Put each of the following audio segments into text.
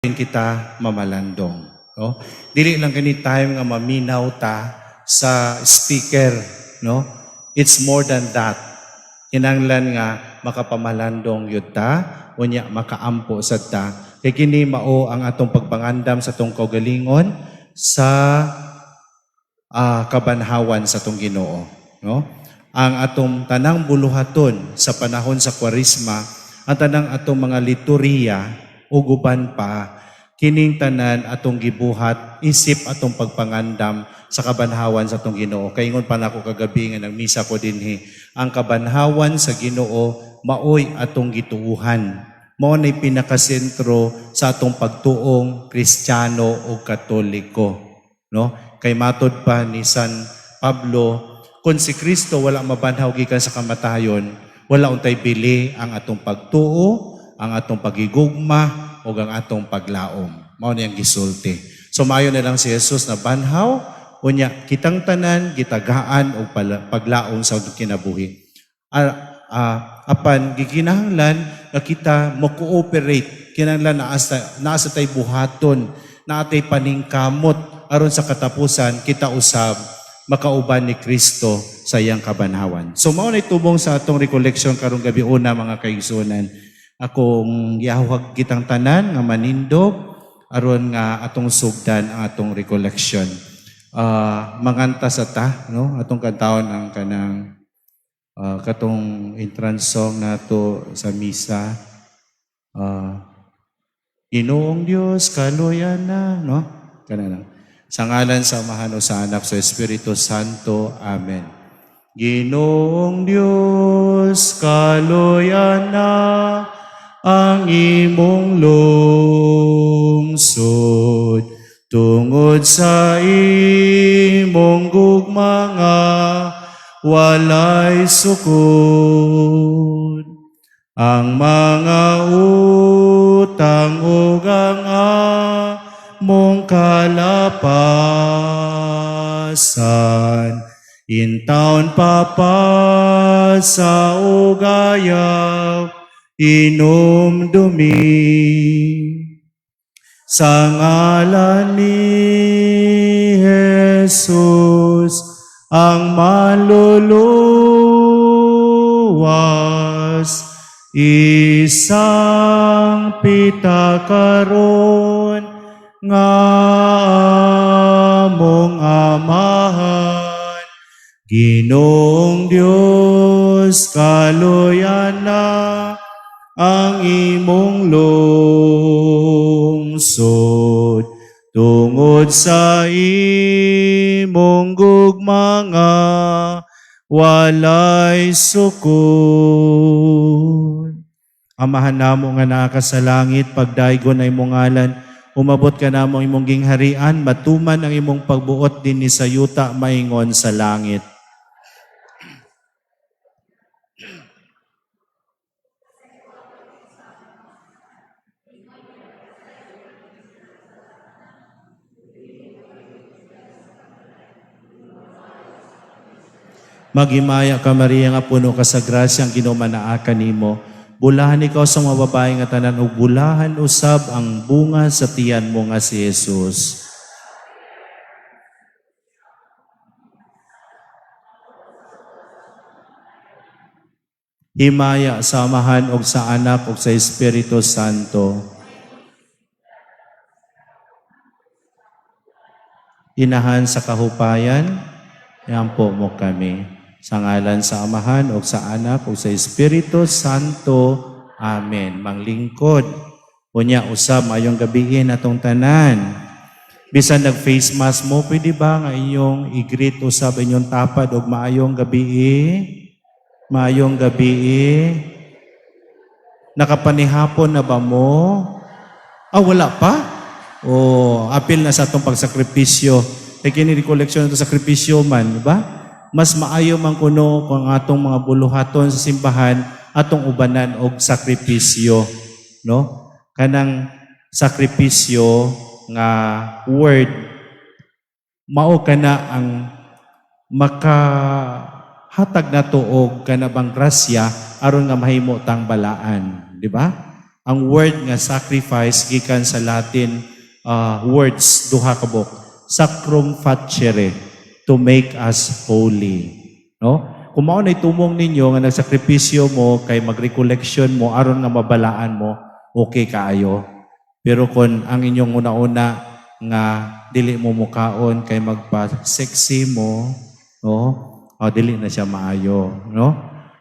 kita mamalandong. No? Dili lang kini time nga maminaw ta sa speaker. No? It's more than that. Kinanglan nga makapamalandong yun ta, unya makaampo sa ta. Kaya kini mao ang atong pagpangandam sa atong kaugalingon sa kabanhawan sa atong Ginoo. No? Ang atong tanang buluhaton sa panahon sa Kwaresma, ang tanang atong mga liturhiya, uguban pa, kining tanan atong gibuhat, isip atong pagpangandam sa kabanhawan sa atong Ginoo. Kaingon pa nako kagabi nga nagmisa ko dinhi, ang kabanhawan sa Ginoo maoy atong gituuhan. Mao nay pinakasentro sa atong pagtuong Kristiyano o Katoliko, no? Kay matod pa ni San Pablo, kung si Kristo wala mabanhaw gikan sa kamatayon, wala untay bili ang atong pagtuo, ang atong pagigugma, o ang atong paglaom. Mao niyang gisulti. So maayo na lang si Jesus na banhaw, unya kitang tanan, gitagaan o paglaom sa kinabuhi. Apan gikinahanglan nga kita mo-cooperate, kinahanglan naasa tay buhaton, naatay paningkamot aron sa katapusan kita usab makauban ni Kristo sa iyang kabanhawan. So mao nay tubong sa atong recollection karong gabi una mga kaigsunan. Akong giahawag kitang tanan nga manindog aron nga atong sugdan ang atong recollection. Manganta sa ta, no? Atong kantawon ang kanang katong entrance song nato sa misa. Ginoong Dios kaluyan na, no? Kana lang. Sa ngalan sa Amahan o sa Anak sa Espiritu Santo. Amen. Ginoong Dios kaluyan na ang imong lungsod tungod sa imong gugma nga walay sukod. Ang mga utang ug ang among kalapasan intawon papasa ug ayaw inom dumi sa ngalan ni Jesus ang maluluwas isang pitakaron nga among amahan. Ginoong Dios kaluyan na ang imong lungsod tungod sa imong gugma nga walay sukod. Amahan namo nga naa sa langit, pagdaygon na imong ngalan, umabot ka namo imong gingharian, matuman ang imong pagbuot dinhi sa yuta maingon sa langit. Maghimaya ka Maria nga puno ka sa grasya, ang Ginoo manaa kanimo. Bulahan ikaw sa mga babae nga tanan ug bulahan usab ang bunga sa tiyan mo nga si Jesus. Himaya sa Amahan ug sa Anak ug sa Espiritu Santo. Inahan sa kahupayan, yampo mo kami. Sa ngalan sa Amahan o sa Anak o sa Espiritu Santo. Amen. Manglingkod. Unya usab mayong gabiin atong tanan. Bisan nag-face mask mo, pwede ba nga inyong i-greet usab inyong tapad o maayong gabi? Maayong gabi. Nakapanihapon na ba mo? Wala pa? Apil na sa atong pagsakripisyo. Kini recollection ito sakripisyo man, di ba? Mas maayo man kuno kung atong mga buluhaton sa simbahan atong ubanan og sakripisyo, no? Kanang sakripisyo nga word mao kana ang makahatag nato og kanabang grasya aron nga mahimo tang balaan, di ba? Ang word nga sacrifice gikan sa Latin words duha ka bok. Sacrum facere, to make us holy. No? Kung mao na itumong ninyo nga nagsakripisyo mo kay mag-recollection mo aron nga mabalaan mo, okay kaayo. Pero kung ang inyong una-una nga dili mo mukaon kay magpa-sexy mo, no? Dili na siya maayo, no?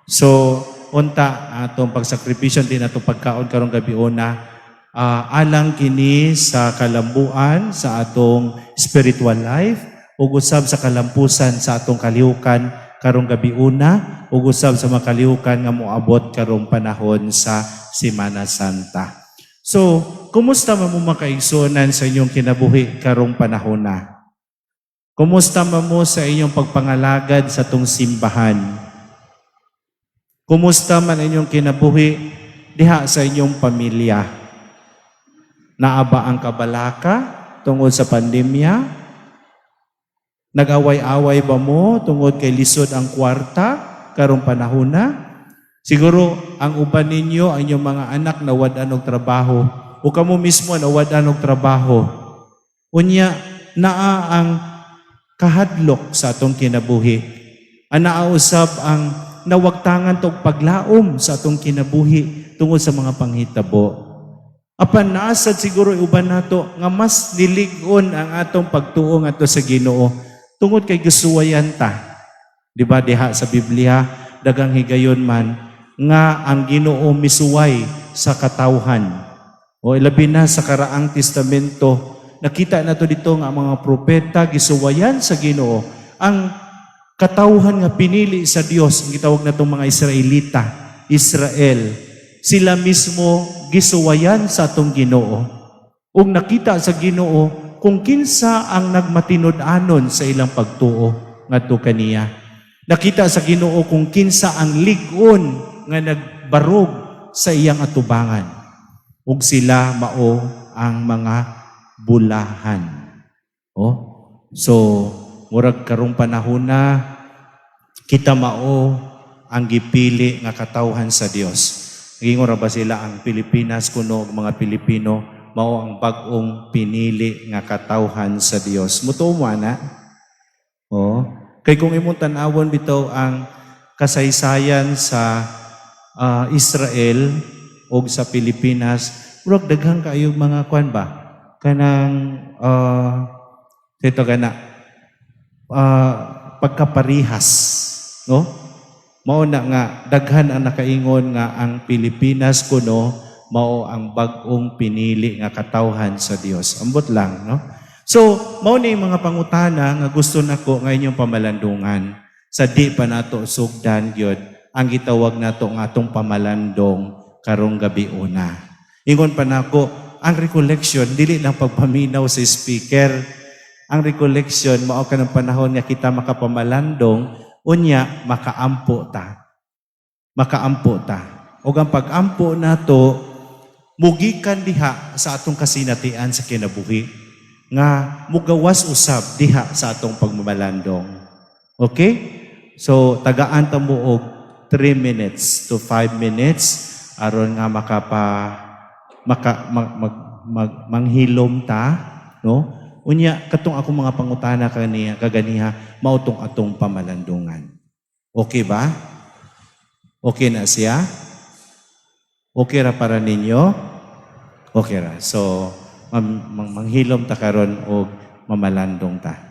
So, unta atong pagsakripisyo din atong pagkaon karong gabi una, alang kini sa kalambuan sa atong spiritual life ug usab sa kalampusan sa atong kalihukan karong gabi una ug usab sa makalihukan nga moabot karong panahon sa Semana Santa. So, kumusta man mo makaigsunan sa inyong kinabuhi karong panahon na? Kumusta man mo sa inyong pagpangalagad sa tong simbahan? Kumusta man inyong kinabuhi diha sa inyong pamilya? Naaba ang kabalaka tungod sa pandemya? Nag-away-away ba mo tungod kay lisod ang kwarta karong panahon na? Siguro ang uban ninyo, ang inyong mga anak nawad-an og trabaho o kamo mismo nawad-an og trabaho. Unya naa ang kahadlok sa atong kinabuhi. Anaa usab ang nawagtangan tog paglaom sa atong kinabuhi tungod sa mga panghitabo. Apan naasad siguro uban nato nga mas nilig-on ang atong pagtuo ngadto sa Ginoo tungod kay gusuwayan ta. Di ba diha sa Biblia dagang higayon man nga ang Ginoo misuway sa katawhan. O ilabi na sa karaang testamento, nakita nato dito nga mga propeta gisuwayan sa Ginoo ang katawhan nga pinili sa Dios, ang gitawag natong mga Israelita, Israel. Sila mismo gisuwayan sa atong Ginoo. Ug nakita sa Ginoo kung kinsa ang nagmatinud-anon sa ilang pagtuo ngadto kaniya. Nakita sa Ginoo kung kinsa ang lig-on nga nagbarog sa iyang atubangan. Ug sila mao ang mga bulahan. So murag karong panahon na kita mao ang gipili nga katawhan sa Dios. Gingon ra ba sila ang Pilipinas kuno mga Pilipino mao ang bag-ong pinili nga katawhan sa Dios. Mutuo mo ana? Kay kung imong tan-awon bitaw ang kasaysayan sa Israel o sa Pilipinas, murag daghang kayo mga kwan ba? Kanang dito gana pagkaparihas, no? Mao na nga daghan ang nakaingon nga ang Pilipinas kuno mao ang bag-ong pinili nga katawhan sa Dios. Ambot lang, no? So, mao ni mga pangutana nga gusto nako nga inyong pamalandungan. Sa di pa nato sugdan gyud ang gitawag nato nga atong pamalandong karong gabi una. Ingon pa nako, ang recollection dili lang pagpaminaw sa speaker. Ang recollection mao kanang panahon nga kita makapamalandong unya makaampo ta. Makaampo ta. Ug ang pag-ampo nato mugikan diha sa atong kasinatian sa kinabuhi nga mugawas usab diha sa atong pagmamalandong. Okay? So tagaan ta mo og 3 minutes to 5 minutes aron nga manghilom ta, no? Unya katong akong mga pangutana kaganiha mao tong atong pamalandungan. Okay ba? Okay na siya? Okay ra para ninyo? Okay ra. So manghilom ta karon og mamalandong ta.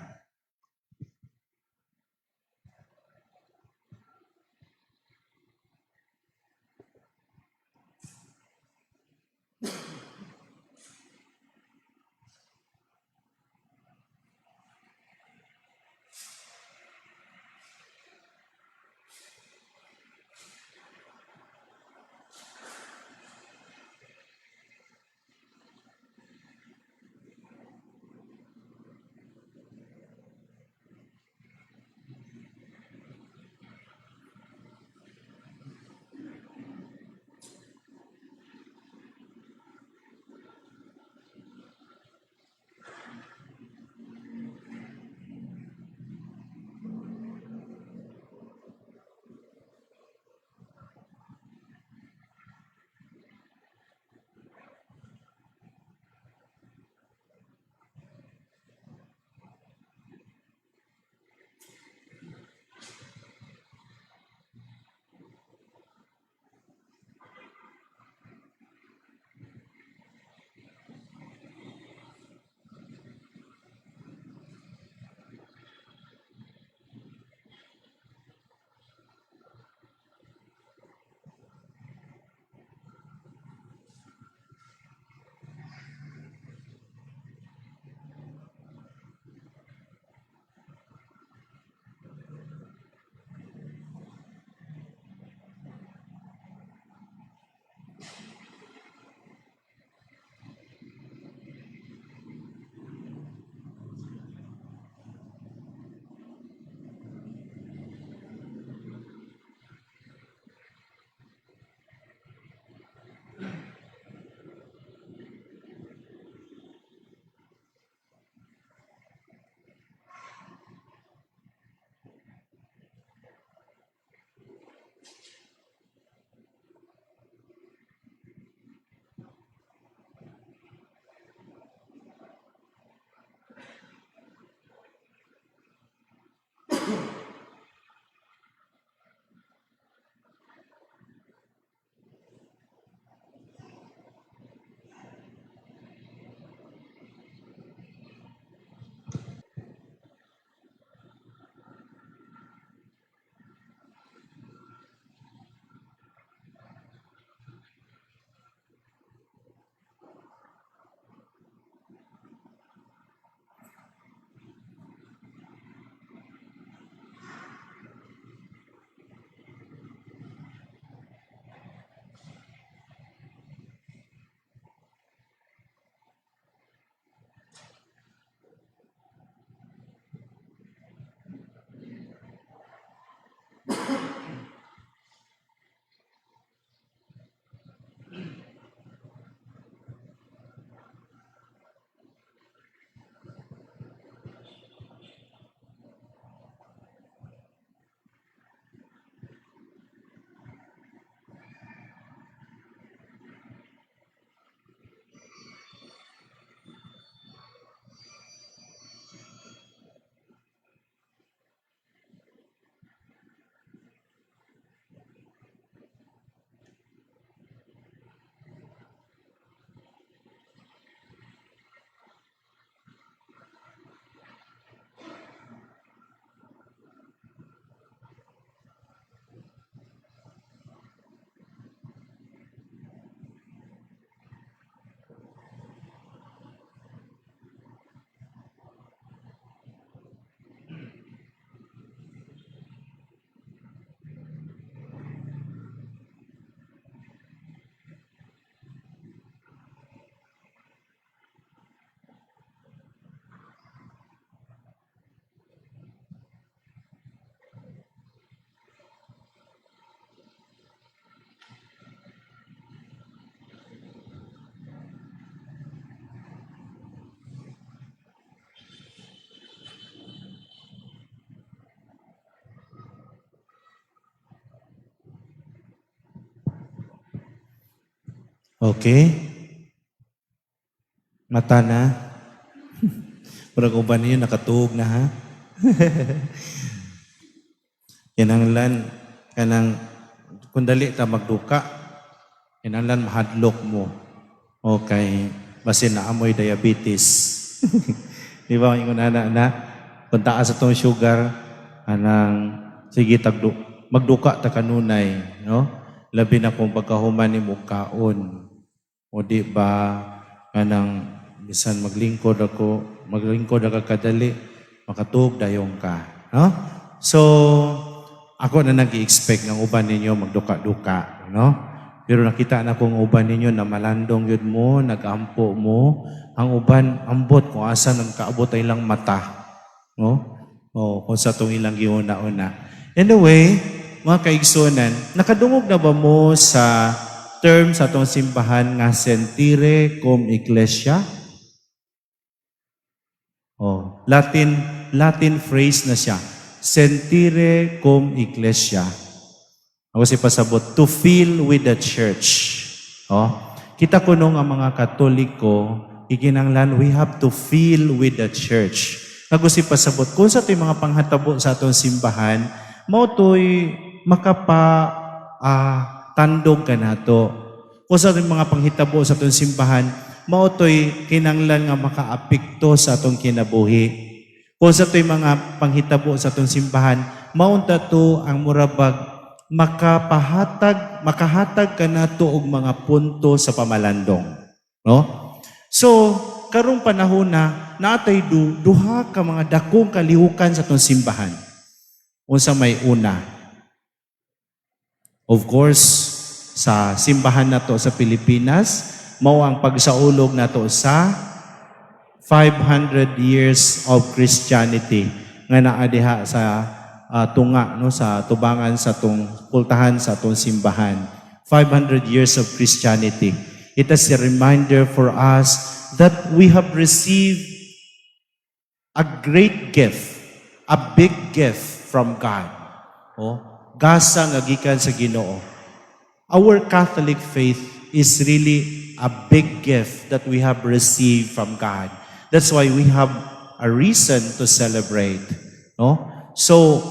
Okay? Mata na. Purag uban niyo nakatuog na ha. Kinahanglan kanang kung dali ta magduka, kinahanglan mahadlok mo. Okay, basin na amoy diabetes. Di ba ingon na kung taas sa tong sugar anang sige magduka ta kanunay, no? Labi na kung pagkahuman ni mo kaon. O di ba kanang bisan maglingkod ako kadali, makatuog dayong ka, no? So ako na nag-i-expect ng uban ninyo magduka-duka, no? Pero nakita na kung uban ninyo na malandong yun mo, nag-ampo mo, ang uban ambot kung asa nagkaabot ay ilang mata, no? O kung sa itong ilang giuna-una. Anyway, mga kaigsunan, nakadungog na ba mo sa term sa itong simbahan nga sentire cum ecclesia? Oh, Latin phrase na siya. Sentire cum ecclesia. Ako si pasabot, to feel with the church. Oh, kita ko nung ang mga Katoliko, ikinanglan, we have to feel with the church. Ako si pasabot, kung sa ito'y mga panghatabo sa atong simbahan, mao to'y tandog ka na to. Kung sa ito'y mga panghitabo sa atong simbahan, mao to'y kinanglan nga makaapekto sa atong kinabuhi. Kung sa ito'y mga panghitabo sa atong simbahan, maunta to ang murabag makahatag ka na to og mga punto sa pamalandong. No? So, karong panahon na natay duha ka mga dakong kalihukan sa atong simbahan. Unsa may una. Of course, sa simbahan nato sa Pilipinas, mao ang pagsaulog nato sa 500 years of Christianity nga naa diha sa tunga no sa tubangan sa tong pultahan sa tong simbahan. 500 years of Christianity. It is a reminder for us that we have received a great gift, a big gift from God. Oh, gasa nga gikan sa Ginoo. Our Catholic faith is really a big gift that we have received from God. That's why we have a reason to celebrate. No? So,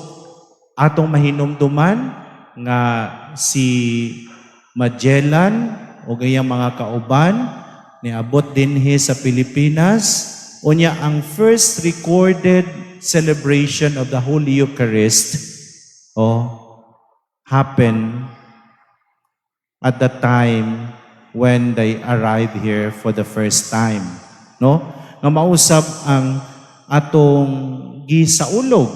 atong mahinumduman nga si Magellan o gayang mga kauban niabot dinhi sa Pilipinas unya ang first recorded celebration of the Holy Eucharist happened at the time when they arrived here for the first time. No? Nga mausap ang atong gisaulog.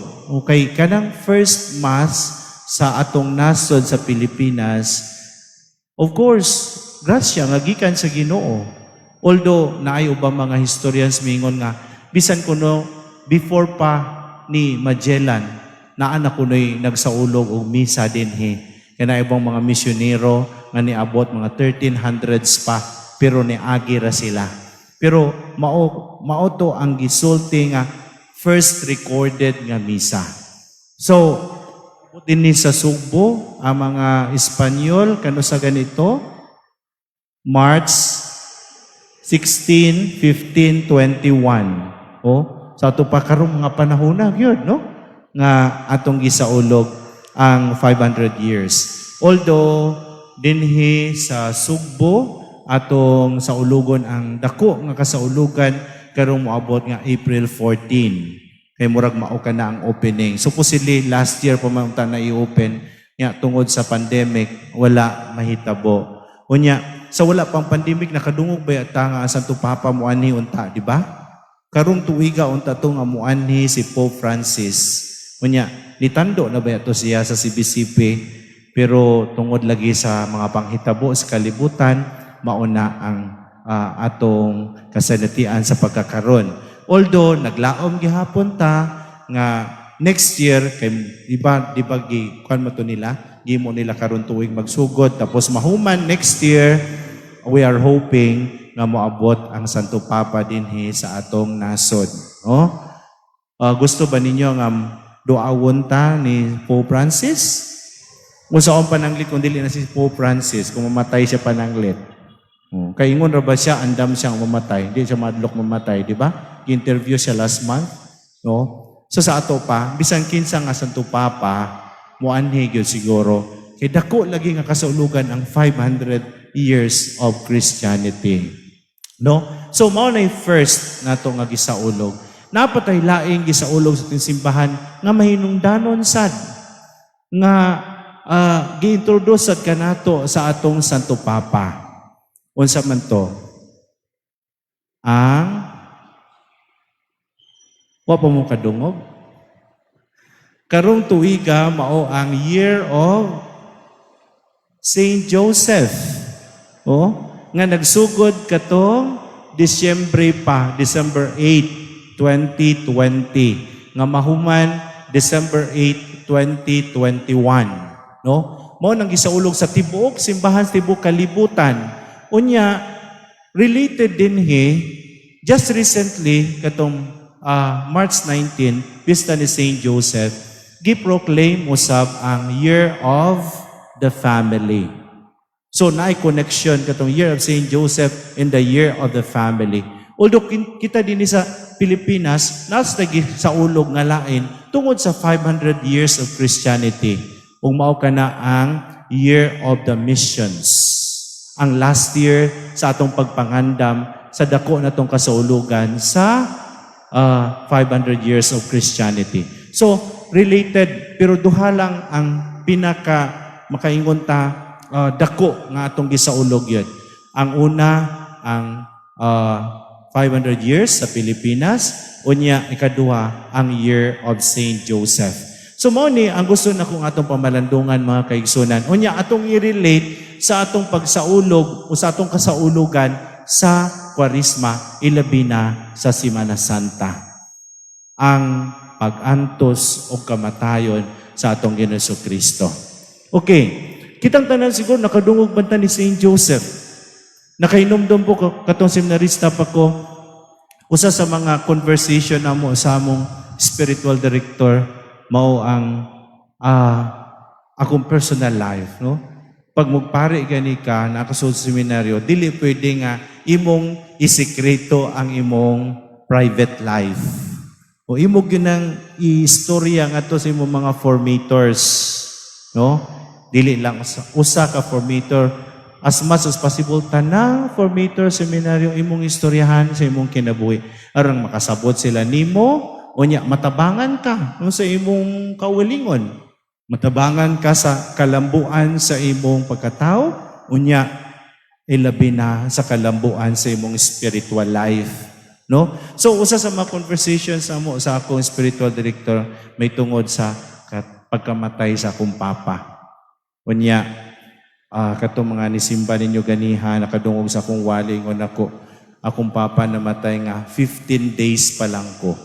Okay, kanang first mass sa atong nasod sa Pilipinas, of course, grasya nga gikan sa Ginoo. Although naay ubang mga historians mingon nga bisan kuno before pa ni Magellan naa na kunoy nagsaulog og misa dinhi. Kana ibang mga misyonero nga niabot mga 1300s pa pero niagi ra sila. Pero mao to ang gisulti nga first recorded nga misa. So, dinhi sa Sugbo ang mga Espanyol kano sa ganito March 16, 15, 21. Sa ato pa karong mga panahon na gyud no nga atong gisaulog ang 500 years. Although dinhi sa Sugbo atong saulugon ang dako nga kasaulugan karong moabot nga April 14. Kay murag mao ka na ang opening. Supposedly last year pa man ta na i-open nya tungod sa pandemic wala mahitabo. Unya sa wala pang pandemic nakadungog ba ta nga Santo Papa muanhi unta, di ba? Karong tuiga unta to nga muanhi si Pope Francis. Unya nitando na ba to siya sa CBCP pero tungod lagi sa mga panghitabo sa kalibutan mauna ang atong kasanatian sa pagkakaron. Although naglaom gihapon ta nga next year kay di ba kuan mo to nila gimo nila karon tuig magsugod tapos mahuman next year we are hoping nga moabot ang Santo Papa dinhi sa atong nasod. Gusto ba ninyo nga duawon ta ni Pope Francis? Unsaon pananglit kung dili na si Pope Francis kung mamatay siya pananglit? Kay ingon ra ba siya, andam siyang mamatay. Hindi siya madlok mamatay, di ba? Interview siya last month. No? So sa ato pa, bisan kinsa nga Santo Papa, muanhi gyud siguro. Kay dako lagi nga kasaulugan ang 500 years of Christianity. No? So mao na yung first nato nga gisaulog. Napatay laing gisaulog sa ating simbahan nga mahinungdanon sad nga gi-introduce sad kanato sa atong Santo Papa. Unsa man to? Wa pa mo kadungog. Karong tuiga mao ang Year of Saint Joseph. Nga nagsugod katong December 8, 2020. Nga mahuman December 8, 2021. No? Mao nang gisaulog sa tibuok simbahan sa tibuok kalibutan. Unya related din just recently katong March 19, pista ni Saint Joseph, giproclaim usab ang Year of the Family. So naay connection katong Year of Saint Joseph and the Year of the Family. Although kita din sa Pilipinas, nasa sa ulog nga lain tungod sa 500 years of Christianity. Ug mao kana ang Year of the Missions. Ang last year sa atong pagpangandam sa dako natong kasaulugan sa 500 years of Christianity. So, related, pero duha lang ang pinaka makaingon ta dako nga atong gisaulog yun. Ang una, ang 500 years sa Pilipinas, unya ikaduha, ang Year of Saint Joseph. So, mao ni ang gusto na kong atong pamalandungan mga kaigsunan. Unya, atong i-relate sa atong pagsaulog o sa atong kasaulugan sa Kwarisma, ilabi na sa Semana Santa. Ang pag-antos o kamatayon sa atong Ginoong Kristo. Okay, kitang tanan siguro nakadungog banta ni Saint Joseph. Nakainomdom po katong seminarista pa ko, usa sa mga conversation namo sa among spiritual director, mao ang akong personal life, no? Pag magpare gani ka, nakasulod sa seminaryo, dili pwede nga imong isikreto ang imong private life. O imong yun ang istorya nga to sa imong mga formators. No? Dili lang usa ka formator. As much as possible, tanang formator seminaryo imong istoryahan sa imong kinabuhi. Aron makasabot sila nimo, unya matabangan ka no, sa imong kaugalingon. Matabangan ka sa kalambuan sa imong pagkatao, unya ilabi na sa kalambuan sa imong spiritual life. No? So, usa sa mga conversations mo sa akong spiritual director may tungod sa pagkamatay sa akong papa. Unya, katong mga nisimba ninyo ganiha, nakadungog sa akong waling o akong papa namatay nga 15 days pa lang ko.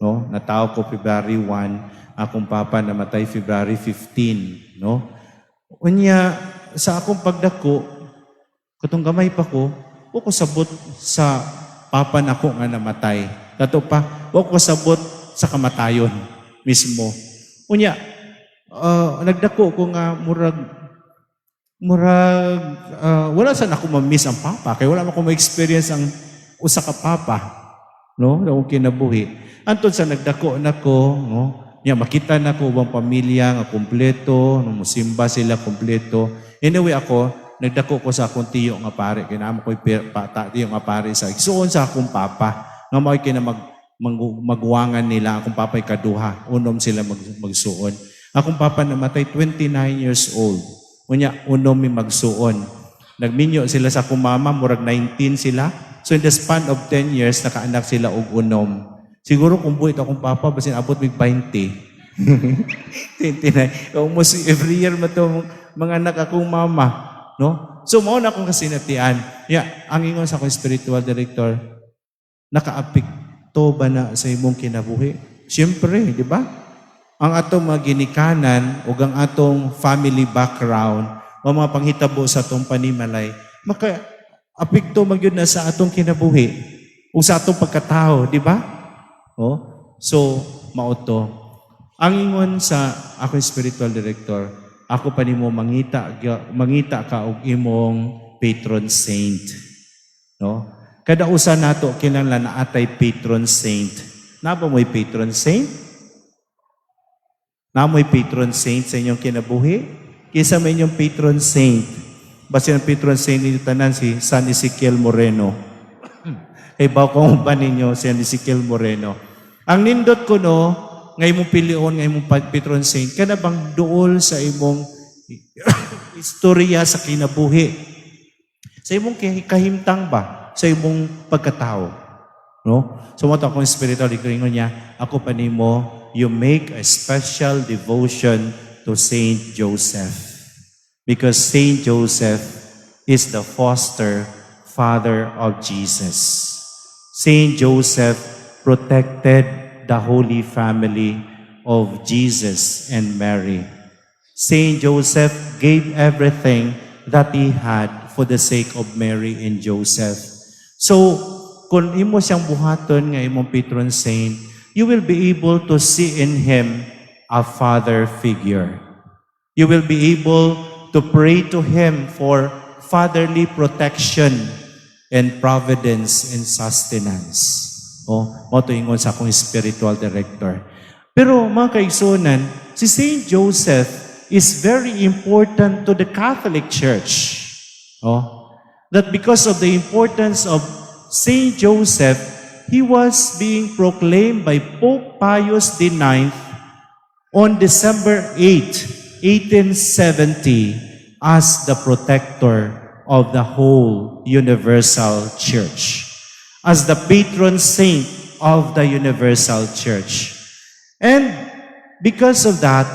No? Natao ko February 1, akong papa namatay February 15, no? Unya sa akong pagdako, katong gamay pa ko sabot sa papa nako nga namatay. Dato pa, ko sabot sa kamatayon mismo. Unya, nagdako ko nga murag wala sa nako ma-miss ang papa kay wala man ko ma-experience ang usa ka papa, no? Akong kinabuhi. Antud sa nagdako nako, no? Nya makita na ko ubang pamilya nga kompleto, nung musimba sila kompleto. Anyway ako, nagdako ko sa akong tiyo nga pare, kaya naman ko'y tiyo nga pare sa igsuon sa akong papa, nga mao'y kina magwangan nila, akong papa'y kaduha, unom sila magsuon. Akong papa namatay 29 years old, unya unom mi magsuon. Nagminyo sila sa akong mama, murag 19 sila, so in the span of 10 years, nakaanak sila og unom. Siguro kung buhit akong papa, basin abot mig 20. 29. Almost every year matong mga anak akong mama. No? So, mao na akong kasinatian. Ang ingon sa akong spiritual director, nakaapekto ba na sa imong kinabuhi? Siyempre, di ba? Ang atong mga ginikanan o ang atong family background o mga panghitabo sa atong panimalay, maka-apekto magyud na sa atong kinabuhi o sa atong pagkatao, di ba? So, mauto. Ang ingon sa akong spiritual director, ako pa nimo mangita ka og imong patron saint. No? Kada usa nato kinahanglan na atay patron saint. Na ba mo'y patron saint? Na mo'y patron saint sa inyong kinabuhi? Kisa may inyong patron saint. Basta ang patron saint ninyo tanan si San Ezekiel Moreno. Kay baw kung ba ninyo si San Ezekiel Moreno. Ang nindot ko no, ngay mong pilion, ngay mong patron saint, kana bang duol sa imong istorya sa kinabuhi? Sa imong kahimtang ba? Sa imong pagkatao? No? So mo akong spiritual ikringon niya, ako pa nimo, you make a special devotion to Saint Joseph. Because Saint Joseph is the foster father of Jesus. Saint Joseph protected the Holy Family of Jesus and Mary. Saint Joseph gave everything that he had for the sake of Mary and Joseph. So, kung imo siyang buhaton nga imong patron saint, you will be able to see in him a father figure. You will be able to pray to him for fatherly protection and providence and sustenance. Mo to ingon sa akong spiritual director. Pero mga kaigsunan, si Saint Joseph is very important to the Catholic Church. That because of the importance of Saint Joseph, he was being proclaimed by Pope Pius IX on December 8, 1870 as the protector of the whole universal church, as the patron saint of the universal church. And because of that,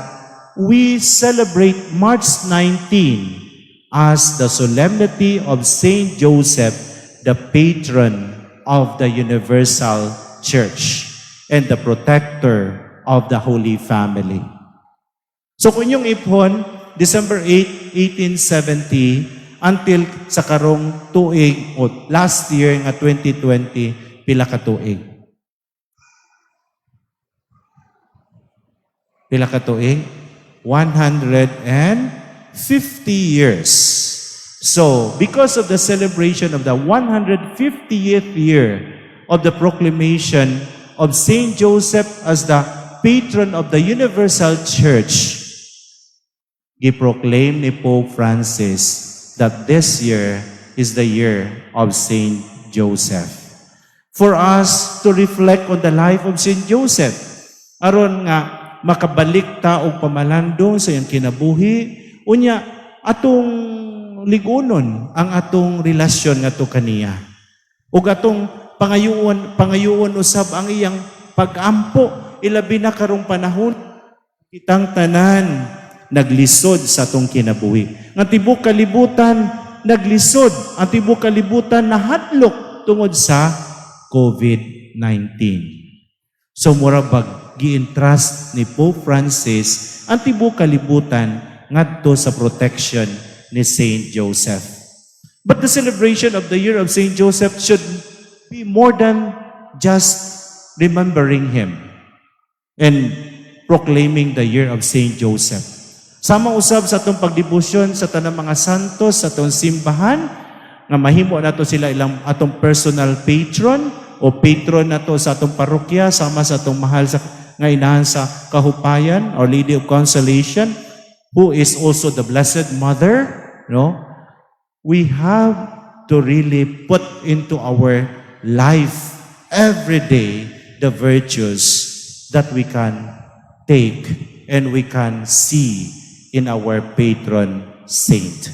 we celebrate March 19 as the solemnity of Saint Joseph, the patron of the universal church and the protector of the Holy Family. So kung yung ipon, December 8, 1870, until sa karong tuig o last year nga 2020, pila ka tuig? Pila ka tuig? 150 years. So, because of the celebration of the 150th year of the proclamation of Saint Joseph as the patron of the Universal Church, giproclaim ni Pope Francis that this year is the year of Saint Joseph. For us to reflect on the life of Saint Joseph, aron nga makabalik ta og pamalandong sa iyang kinabuhi, unya atong ligunon ang atong relasyon ngadto kaniya. Ug atong pangayuon usab ang iyang pag-ampo, ilabi na karong panahon kitang tanan naglisod sa atong kinabuhi. Ang tibok kalibutan naglisod, ang tibok kalibutan nahadlok tungod sa COVID-19. So murabag gi-entrust ni Pope Francis ang tibok kalibutan ngadto sa protection ni Saint Joseph. But the celebration of the year of Saint Joseph should be more than just remembering him and proclaiming the year of Saint Joseph. Sama usab sa atong pagdebosyon sa tanang mga santos sa atong simbahan nga mahimo nato sila ilang atong personal patron o patron nato sa atong parokya sama sa atong mahal sa nga inahan sa kahupayan, Our Lady of Consolation, who is also the Blessed Mother, no? We have to really put into our life every day the virtues that we can take and we can see in our patron saint.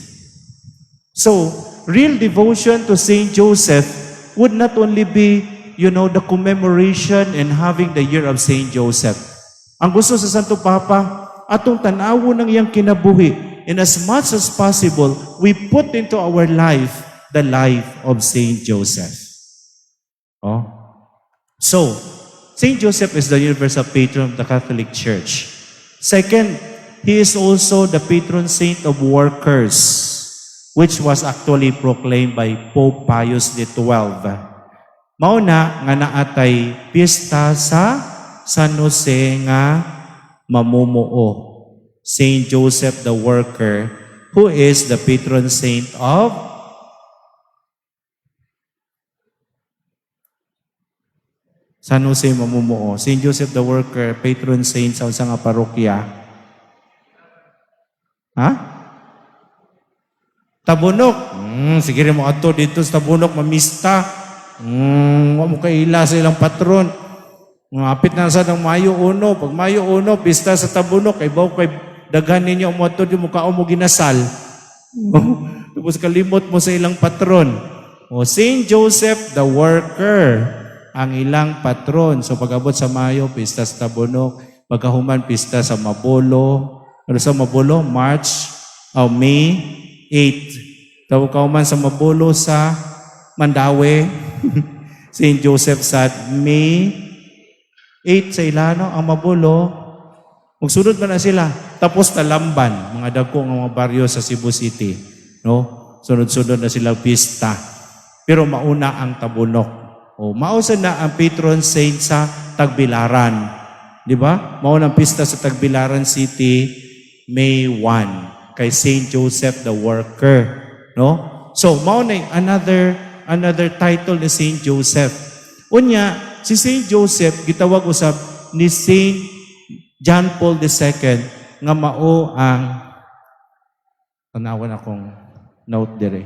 So, real devotion to Saint Joseph would not only be, the commemoration and having the year of Saint Joseph. Ang gusto sa Santo Papa, atong tanawo ng iyang kinabuhi, and as much as possible, we put into our life the life of Saint Joseph. So, Saint Joseph is the universal patron of the Catholic Church. Second, he is also the patron saint of workers, which was actually proclaimed by Pope Pius XII. Mauna nga naatay piyesta sa San Jose nga mamumuo, Saint Joseph the Worker, who is the patron saint of San Jose mamumuo. St. Joseph the Worker, patron saint sa usa nga parokya. Ha? Tabunok. Sige rin mo ato dito sa Tabunok, mamista. Wa mo kaila sa ilang patron. Apit na sa ng Mayo 1. Pag Mayo 1, pista sa Tabunok. Kay baw kay daghan ninyo mo ato di mo kao mo ginasal. Tapos kalimot mo sa ilang patron. O St. Joseph the Worker, ang ilang patron. So pag-abot sa Mayo, pista sa Tabunok. Pagkahuman, pista sa Mabolo. Ano sa Mabolo? May 8. Tapos kahuman sa Mabolo sa Mandawi. St. Joseph sa May 8 sa Ilano, ang Mabolo. Magsunod ba na sila? Tapos Talamban, mga dagko ng mga baryo sa Cebu City. No? Sunod-sunod na sila pista. Pero mauna ang Tabunok. O, mausa na ang patron saint sa Tagbilaran. Di ba? Mauna ang pista sa Tagbilaran City, May 1, kay St. Joseph the Worker. No? So, mauna another title ni St. Joseph. Unya, si St. Joseph, gitawag usab ni St. John Paul II, nga mao ang, tanawan akong note dire.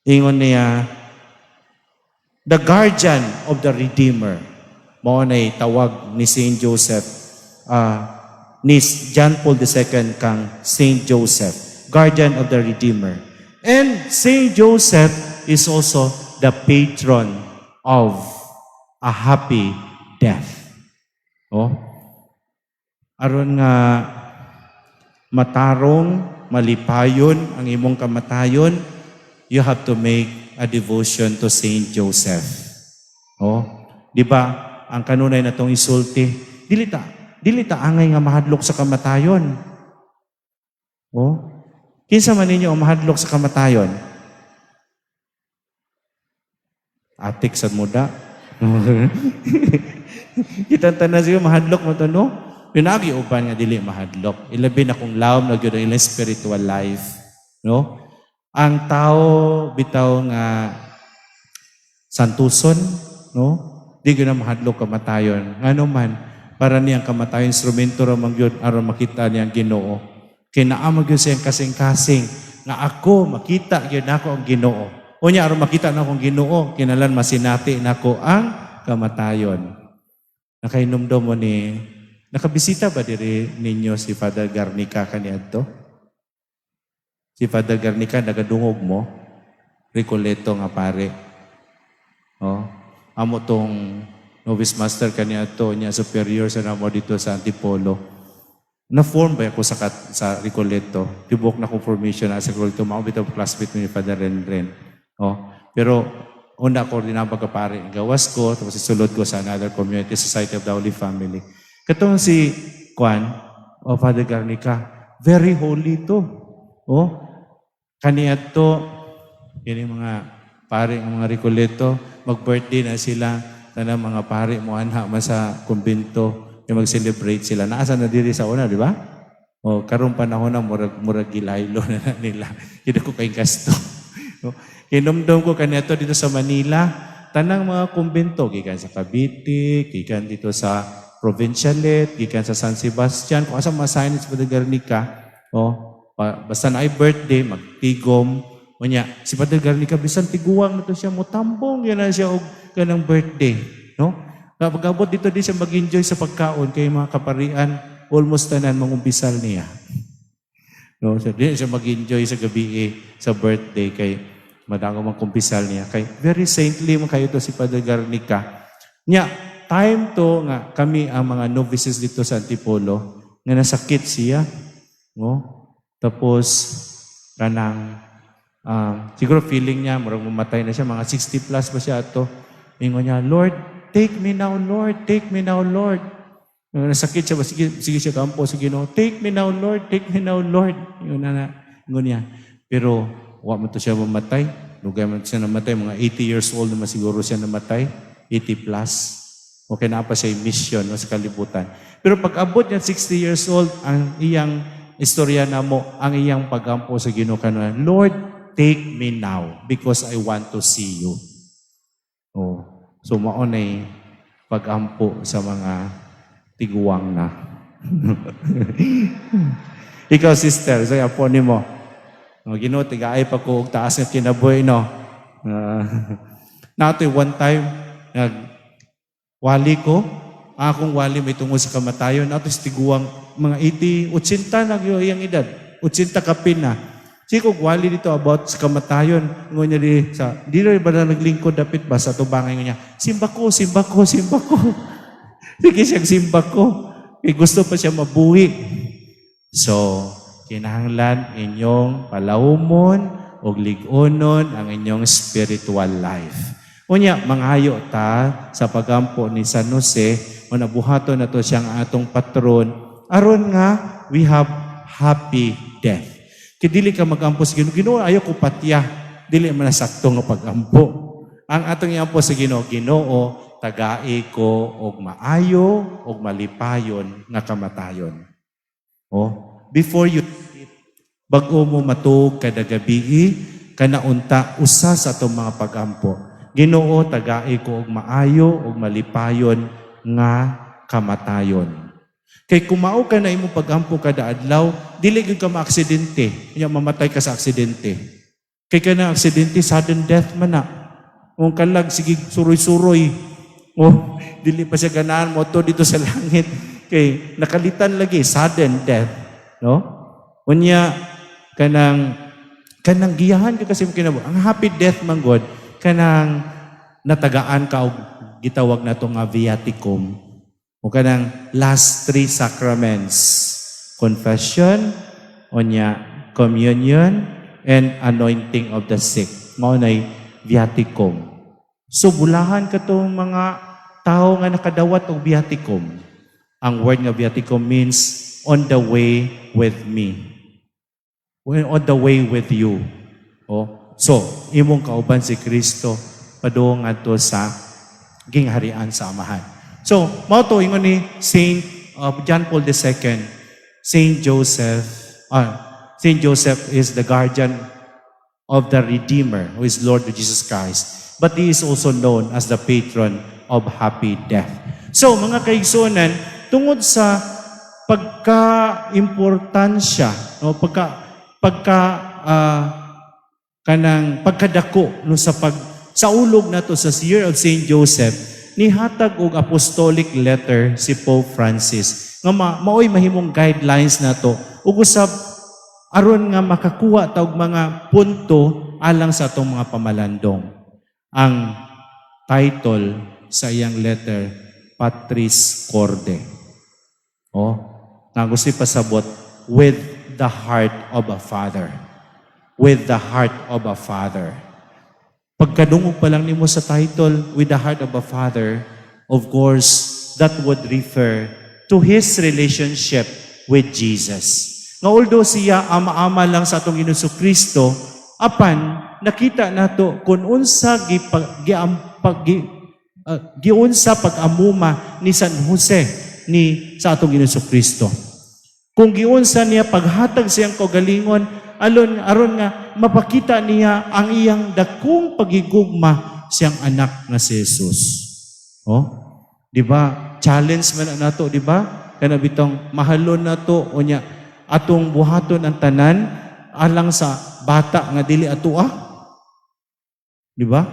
Ingon niya, the guardian of the Redeemer. Mao na'y tawag ni St. Joseph, ni John Paul II kang St. Joseph, guardian of the Redeemer. And St. Joseph is also the patron of a happy death. Oh. Aron nga matarong, malipayon ang imong kamatayon, you have to make a devotion to St. Joseph. Oh. Di ba? Ang kanunay na tong isulti, dili ta angay nga mahadlok sa kamatayon. Oh. Kinsa man ninyo ang mahadlok sa kamatayon? Atik sa muda. Kita tanan siya mahadlok mo to, no? Pinagi uban nga dili mahadlok. Ilabi na kung lawom na gyud ang ilang spiritual life, no? Ang tao bitaw nga santuson, no? Di gyud na mahadlok kamatayon. Ngano man para niyang kamatayon instrumento ra man gyud aron makita niyang Ginoo. Kinaamag gyud siyang kasing-kasing nga ako makita gyud nako ang Ginoo. Unya aron makita na akong Ginoo, kinalan masinati nako ang kamatayon. Nakainomdom mo ni, nakabisita ba diri ninyo si Father Garnica kaniadto? Si Father Garnica nagadungog mo, Recoleto nga pare. Oh, amo tong novice master kaniadto niya superior sa namo dito sa Antipolo. Na-form ba ako sa Recoleto? Tibok na confirmation na sa Recoleto, maubitaw classmate ni Father Renren. Oh, pero una ko din ang pagkapare, gawas ko, tapos isulod ko sa another community, Society of the Holy Family. Katong si Juan, Father Garnica, very holy to. Oh, kaniya to, yun yung mga pare, ang mga Recoleto, mag-birthday na sila, na mga pare mo anha man sa kumbento, yung mag-celebrate sila. Naasa na diri sa una, di ba? O, karong panahon na, murag gilaylo na nila. Hindi ko kayong gasto. No? Kinumdum ko kanito dito sa Manila, tanang mga kumbento, gikan sa Cavite, gikan dito sa Provincialet, gikan sa San Sebastian, kung asa mga signage pa ng Garnica, basta na ay birthday, magtigom, unya, si Padre Garnica, bisan tiguang na to siya, mutambong, yan na siya og kanang birthday, no? Pag-abot dito di siya mag-enjoy sa pagkaon, kay mga kaparian, almost tanan mangumpisal niya. No, so di siya mag-enjoy sa gabi sa birthday kay madako mang kumpisal niya. Kay very saintly man kayo to si Padre Garnica. Nya time to nga kami ang mga novices dito sa Antipolo nga nasakit siya, no? Tapos kanang siguro feeling niya murag mamatay na siya, mga 60 plus ba siya ato. Ingon niya, Lord, take me now, Lord, take me now, Lord. Nasakit siya ba? Sige siya kampo sa Ginoo. Take me now, Lord. Take me now, Lord. Yun na. Yun niya. Pero, wala mo to siya mamatay. Lugay mo siya namatay. Mga 80 years old naman siguro siya namatay. 80 plus. Okay na pa siya yung mission no, sa kalibutan. Pero pag abot niya 60 years old, ang iyang istorya na mo, ang iyang pagampo sa Ginoo kanunan, Lord, take me now because I want to see you. Oh. So maunay pagampo sa mga tiguwang na. Ikaw, sister, sa apo ni mo. Ginoo, tigaay pa ko og taas nga kinabuhi, no? Nato one time, wali ko, akong wali may tungod sa kamatayon, nato tiguwang mga 80 na yung edad, 80 kapin na. Sikog wali dito about sa kamatayon. Ngonya di sa di rin ba na naglingkod dapit ba sa tubangay niya. Simba ko. Sige siyang simba ko. Eh, gusto pa siya mabuhi. So, kinahanglan inyong palawomon o ligonon ang inyong spiritual life. Unya, manghayo ta sa pagampo ni San Jose, o nabuhaton na to siyang atong patron, aron nga we have happy death. Kaya dili ka magampo sa Ginoo. Ginoo, ayaw ko patya. Dili man nasakto nga pagampo. Ang atong iampo sa Ginoo, Ginoo, tagai ko og maayo og malipayon nga kamatayon. Before you sleep, bag-o mo matug kada gabi, kanaunta usa sa atong mga pagampo. Ginoo, tagai ko og maayo og malipayon nga kamatayon. Kay kumao ka na imong pagampo kada adlaw, dili gyud ka maaksidente. Unya mamatay ka sa aksidente. Kay kana aksidente sudden death man na. Kung kalag sige suroy-suroy. Dili pa siya ganahan mo to dito sa langit. Kay nakalitan lagi sudden death, no? Unya kanang giyahan ka kasi kinabuhi. Ang happy death man God kanang natagaan ka og gitawag nato nga viaticum. O kanang last 3 sacraments. Confession, communion, and anointing of the sick. Maunay viaticum. So bulahan ka itong mga tao nga nakadawat og viaticum. Ang word nga viaticum means on the way with me. On the way with you. So, imong kauban si Kristo padung adto sa gingharian sa Amahan. So, mao to ingon ni Saint John Paul II, Saint Joseph. Saint Joseph is the guardian of the Redeemer, who is Lord Jesus Christ. But he is also known as the patron of happy death. So, mga kaigsunan, tungod sa pagka-importansya, pagkadako no, sa ulog nato sa Year of Saint Joseph, nihatag og apostolic letter si Pope Francis nga maoy mahimong guidelines nato ug usab aron nga makakuha ta og mga punto alang sa atong mga pamalandong. Ang title sa iyang letter, Patris Corde. Nga gusto pasabot, with the heart of a father. With the heart of a father. Pagkadungog pa lang nimo sa title, with the heart of a father, of course, that would refer to his relationship with Jesus. Nga although siya ama-ama lang sa atong Ginoo Kristo, apan nakita nato kung unsa giunsa pag-amuma ni San Jose ni sa atong Ginoo Kristo. Kung giunsa niya paghatag siyang kaugalingon aron nga mapakita niya ang iyang dakong pagigugma siyang anak nga si Jesus. Di ba? Challenge man nato, di ba? Kana bitong mahalon nato unya atong buhaton ang tanan alang sa bata nga dili atua. Di ba?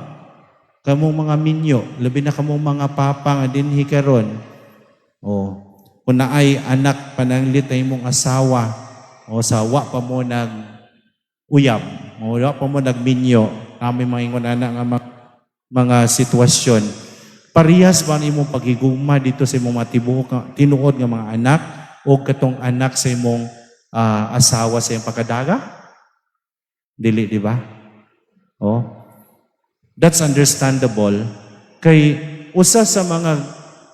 Kamong mga minyo, labi na kamong mga papa nga dinhi karon. Kung naay anak pananglit ay mong asawa sa wa pa mo nag uyab, wa pa mo nagminyo, kami mga ingon anak nga mga sitwasyon. Parehas ba imong pagigugma dito sa imong tinuod nga mga anak o katong anak sa imong asawa sa iyong pagkadaga? Dili, di ba? That's understandable. Kay usa sa mga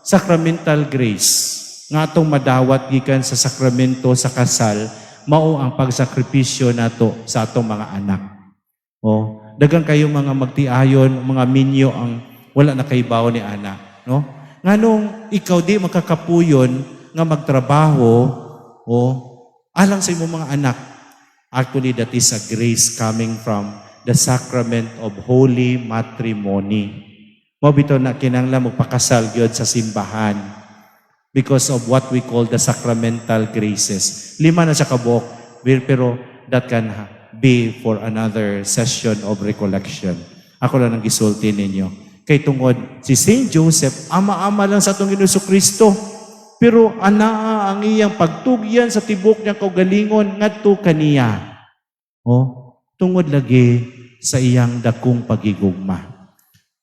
sacramental grace nga atong madawat gikan sa sakramento sa kasal, mao ang pagsakripisyo nato sa atong mga anak. Daghang kayo mga magtiayon, mga minyo ang wala na kaibaw ni anak, no? Nganong ikaw di makakapuyon nga magtrabaho alang sa imong mga anak. Actually, that is a grace coming from the sacrament of holy matrimony. Mo bitaw na kinahanglan magpakasal gyud sa simbahan because of what we call the sacramental graces. 5 na siya kabuok, pero that can be for another session of recollection. Ako lang ang gisulti ninyo. Kay tungod, si Saint Joseph, ama-ama lang sa atong Ginoong Kristo. Pero anaa ang iyang pagtugyan sa tibok niyang kaugalingon ngadto kaniya. Tungod lagi sa iyang dakong pagigugma.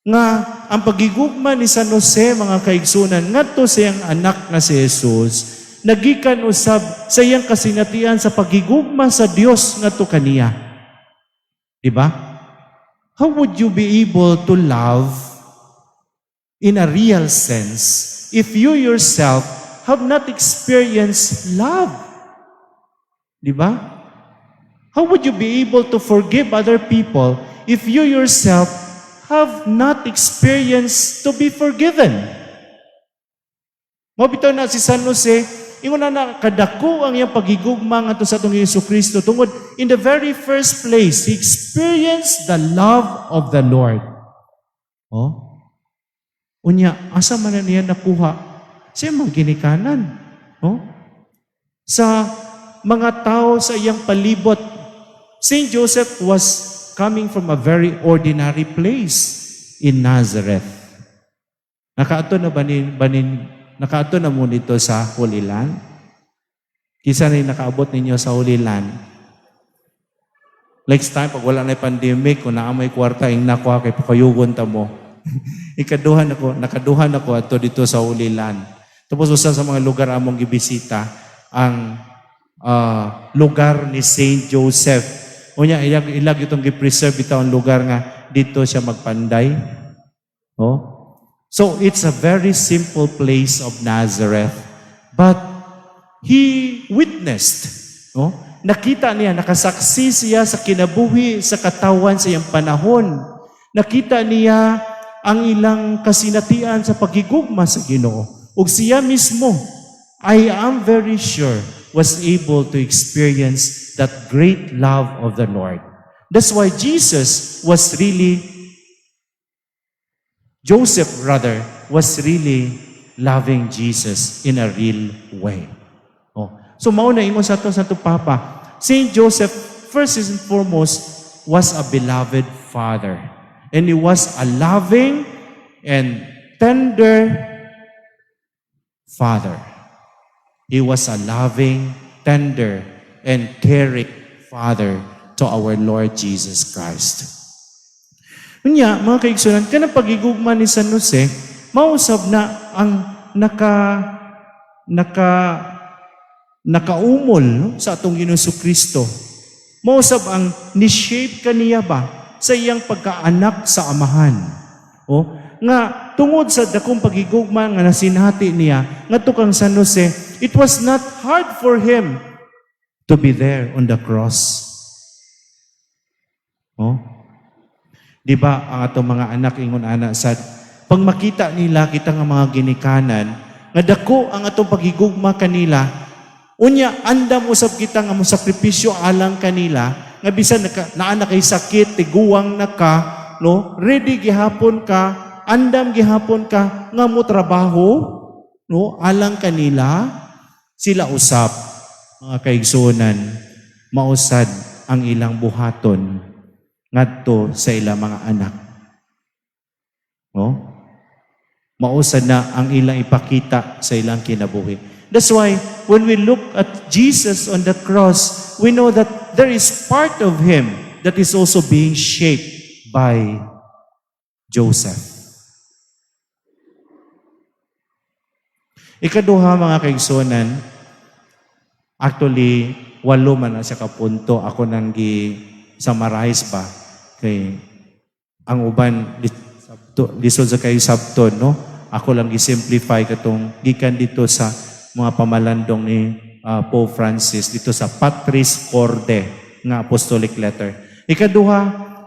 Nga, ang pagigugma ni San Jose, mga kaigsunan, ngadto sa iyang anak na si Jesus, nagikan usab sa iyang kasinatian sa pagigugma sa Dios ngadto kaniya. Diba? How would you be able to love in a real sense if you yourself have not experienced love? Diba? How would you be able to forgive other people if you yourself have not experienced to be forgiven? Mabitaw na si San Jose, ingon na kadako ang iyang pagigugma ngadto sa atong Hesus Kristo tungod in the very first place he experienced the love of the Lord. Unya asa man niya nakuha sa mga ginikanan, sa mga tao sa iyang palibot. Saint Joseph was coming from a very ordinary place in Nazareth. Nakaato na mo dito sa Holy Land? Kisa na nakaabot ninyo sa Holy Land? Next time, pag wala na pandemic, kung naamay kwarta, yung nakuha kay pakayugon ta mo. Nakaduhan ako ato dito sa Holy Land. Tapos usa sa mga lugar among gibisita, ang lugar ni Saint Joseph. Unya ilag itong gi-preserve itong lugar nga dito siya magpanday. So it's a very simple place of Nazareth, but he witnessed, nakita niya, nakasaksi siya sa kinabuhi sa katawan sa iyang panahon. Nakita niya ang ilang kasinatian sa pagigugma sa Ginoo. Ug siya mismo, I am very sure, was able to experience that great love of the Lord. That's why Joseph was really loving Jesus in a real way. So mao na ingon sa ato Papa, Saint Joseph, first and foremost, was a beloved father. And he was a loving and tender father. He was a loving, tender, and caring Father to our Lord Jesus Christ. Unya, mga kaigsunan, kanang pagigugma ni San Jose, mausab na ang nakaumol sa atong Ginoong Kristo. Mausab ang ni-shape kaniya ba sa iyang pagkaanak sa amahan. Nga tungod sa dakong pagigugma nga nasinhati niya ngadto kang San Jose, it was not hard for him to be there on the cross. Di ba ang atong mga anak ingon ana sad pag makita nila kita nga mga ginikanan nga dako ang atong pagigugma kanila, unya andam usab kita nga mo sakripisyo alang kanila nga bisan naa kay sakit tiguwang na ka, ready gihapon ka, andam gihapon ka nga mo trabaho, alang kanila. Sila usap, mga kaigsunan, mausad ang ilang buhaton ngadto sa ilang mga anak. Mausad na ang ilang ipakita sa ilang kinabuhi. That's why when we look at Jesus on the cross, we know that there is part of Him that is also being shaped by Joseph. Ikaduha, mga kaigsunan, actually, 8 man na sa kapunto. Ako nang gi-summarize ba? Kay ang uban, lisod sa kayo sabton, Ako lang gi-simplify katong gikan dito sa mga pamalandong ni Pope Francis dito sa Patris Corde nga apostolic letter. Ikaduha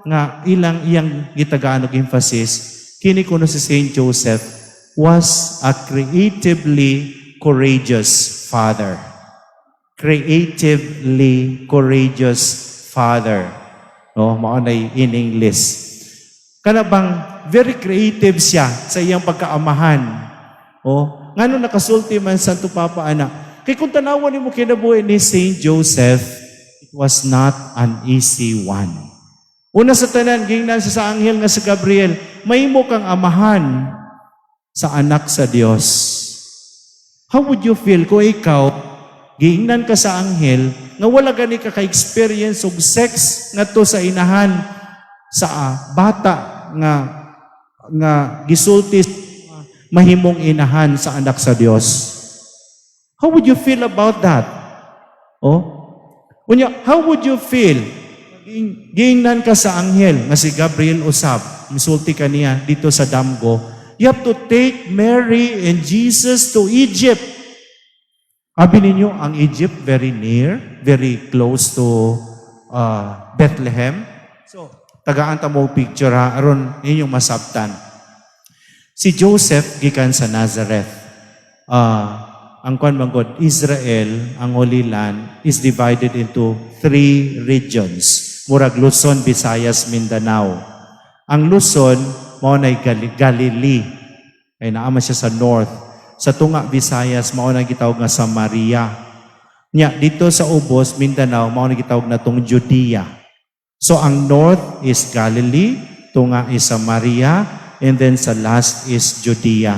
nga iyang gitagaan og emphasis, kini kuno si Saint Joseph was a creatively courageous father. Creatively courageous father. Mao nay in English. Kanabang very creative siya sa iyang pagkaamahan. O, ngano nakasulti man Santo Papa anak. Kay kung tanawan ni mo kinabuhi ni Saint Joseph, it was not an easy one. Una sa tanan, gingnan siya sa anghel nga sa Gabriel, mahimo kang amahan sa anak sa Dios. How would you feel kung ikaw, gingnan ka sa anghel, nga wala gani ka ka-experience of sex nga to sa inahan, sa bata nga gisulti mahimong inahan sa anak sa Dios. How would you feel about that? Oh? Unya, how would you feel? Giingnan ka sa anghel nga si Gabriel usab, misulti ka niya dito sa damgo. You have to take Mary and Jesus to Egypt. Sabi ninyo, ang Egypt very near, very close to Bethlehem. So, tagaan ta mo picture ha, aron ninyong masabtan. Si Joseph gikan sa Nazareth. Ang kwan manggod, Israel, ang Holy Land, is divided into 3 regions. Murag Luzon, Visayas, Mindanao. Ang Luzon, mao nay Galilee. Ay naama siya sa north. Sa tunga Visayas, mao na gitawag nga Samaria. Nya dito sa ubos Mindanao, mao na gitawag na tong Judea. So ang north is Galilee, tunga is Samaria, and then sa last is Judea.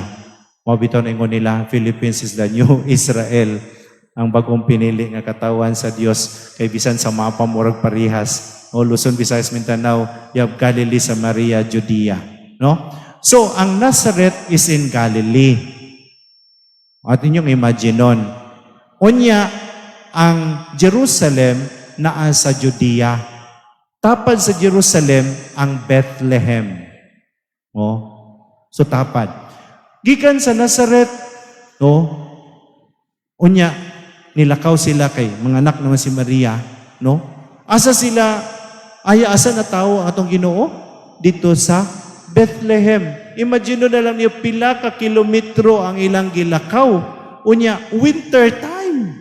Mabitaw na ingon nila, Philippines is the new Israel. Ang bagong pinili nga katawan sa Dios kay bisan sa mapa murag parihas. O Luzon, Visayas, Mindanao, you have Galilee, Samaria, Judea. No? So ang Nazareth is in Galilee. At inyong imaginon. Unya, ang Jerusalem naa sa Judea. Tapad sa Jerusalem ang Bethlehem. Oh. So tapad. Gikan sa Nazareth, no? Unya, nilakaw sila kay mga anak naman si Maria, no? Asa sila, asa na tao ang atong Ginoo? Dito sa Bethlehem. Imagine na lang niyo, pila ka kilometro ang ilang gilakaw. Unya, winter time.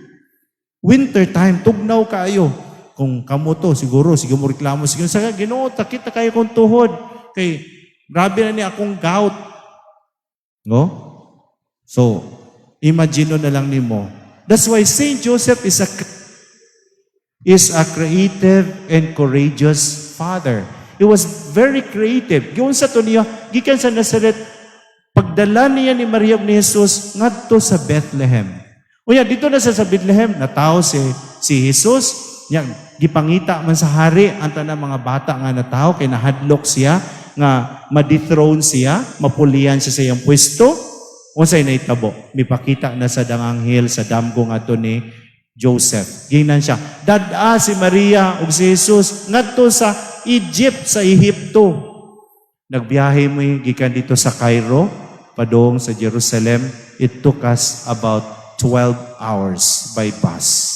Winter time, tugnaw kayo. Kung kamo to, siguro mo reklamo, siguro sa Ginoo, takita kayo kong tuhod. Kay, grabe na niya akong gout. No? So, imagine na lang nimo. That's why Saint Joseph is a creative and courageous father. He was very creative. Giyon sa to niya, gikan sa Nazareth, pagdala niya ni Maria ug ni Jesus ngadto sa Bethlehem. Unya dito na sa Bethlehem, natao si Jesus, nya gipangita man sa hari ang tanang mga bata nga natao kay nahadlok siya nga ma-dethrone siya, mapulian siya sa iyang pwesto. Unsay nahitabo? Mipakita na sa danganghel sa damgo ngadto ni Joseph. Gingnan siya, dad-a si Maria ug si Jesus ngadto sa Egypt, sa Ehipto. Nagbiyahe mo gikan dito sa Cairo, padong sa Jerusalem. It took us about 12 hours by bus.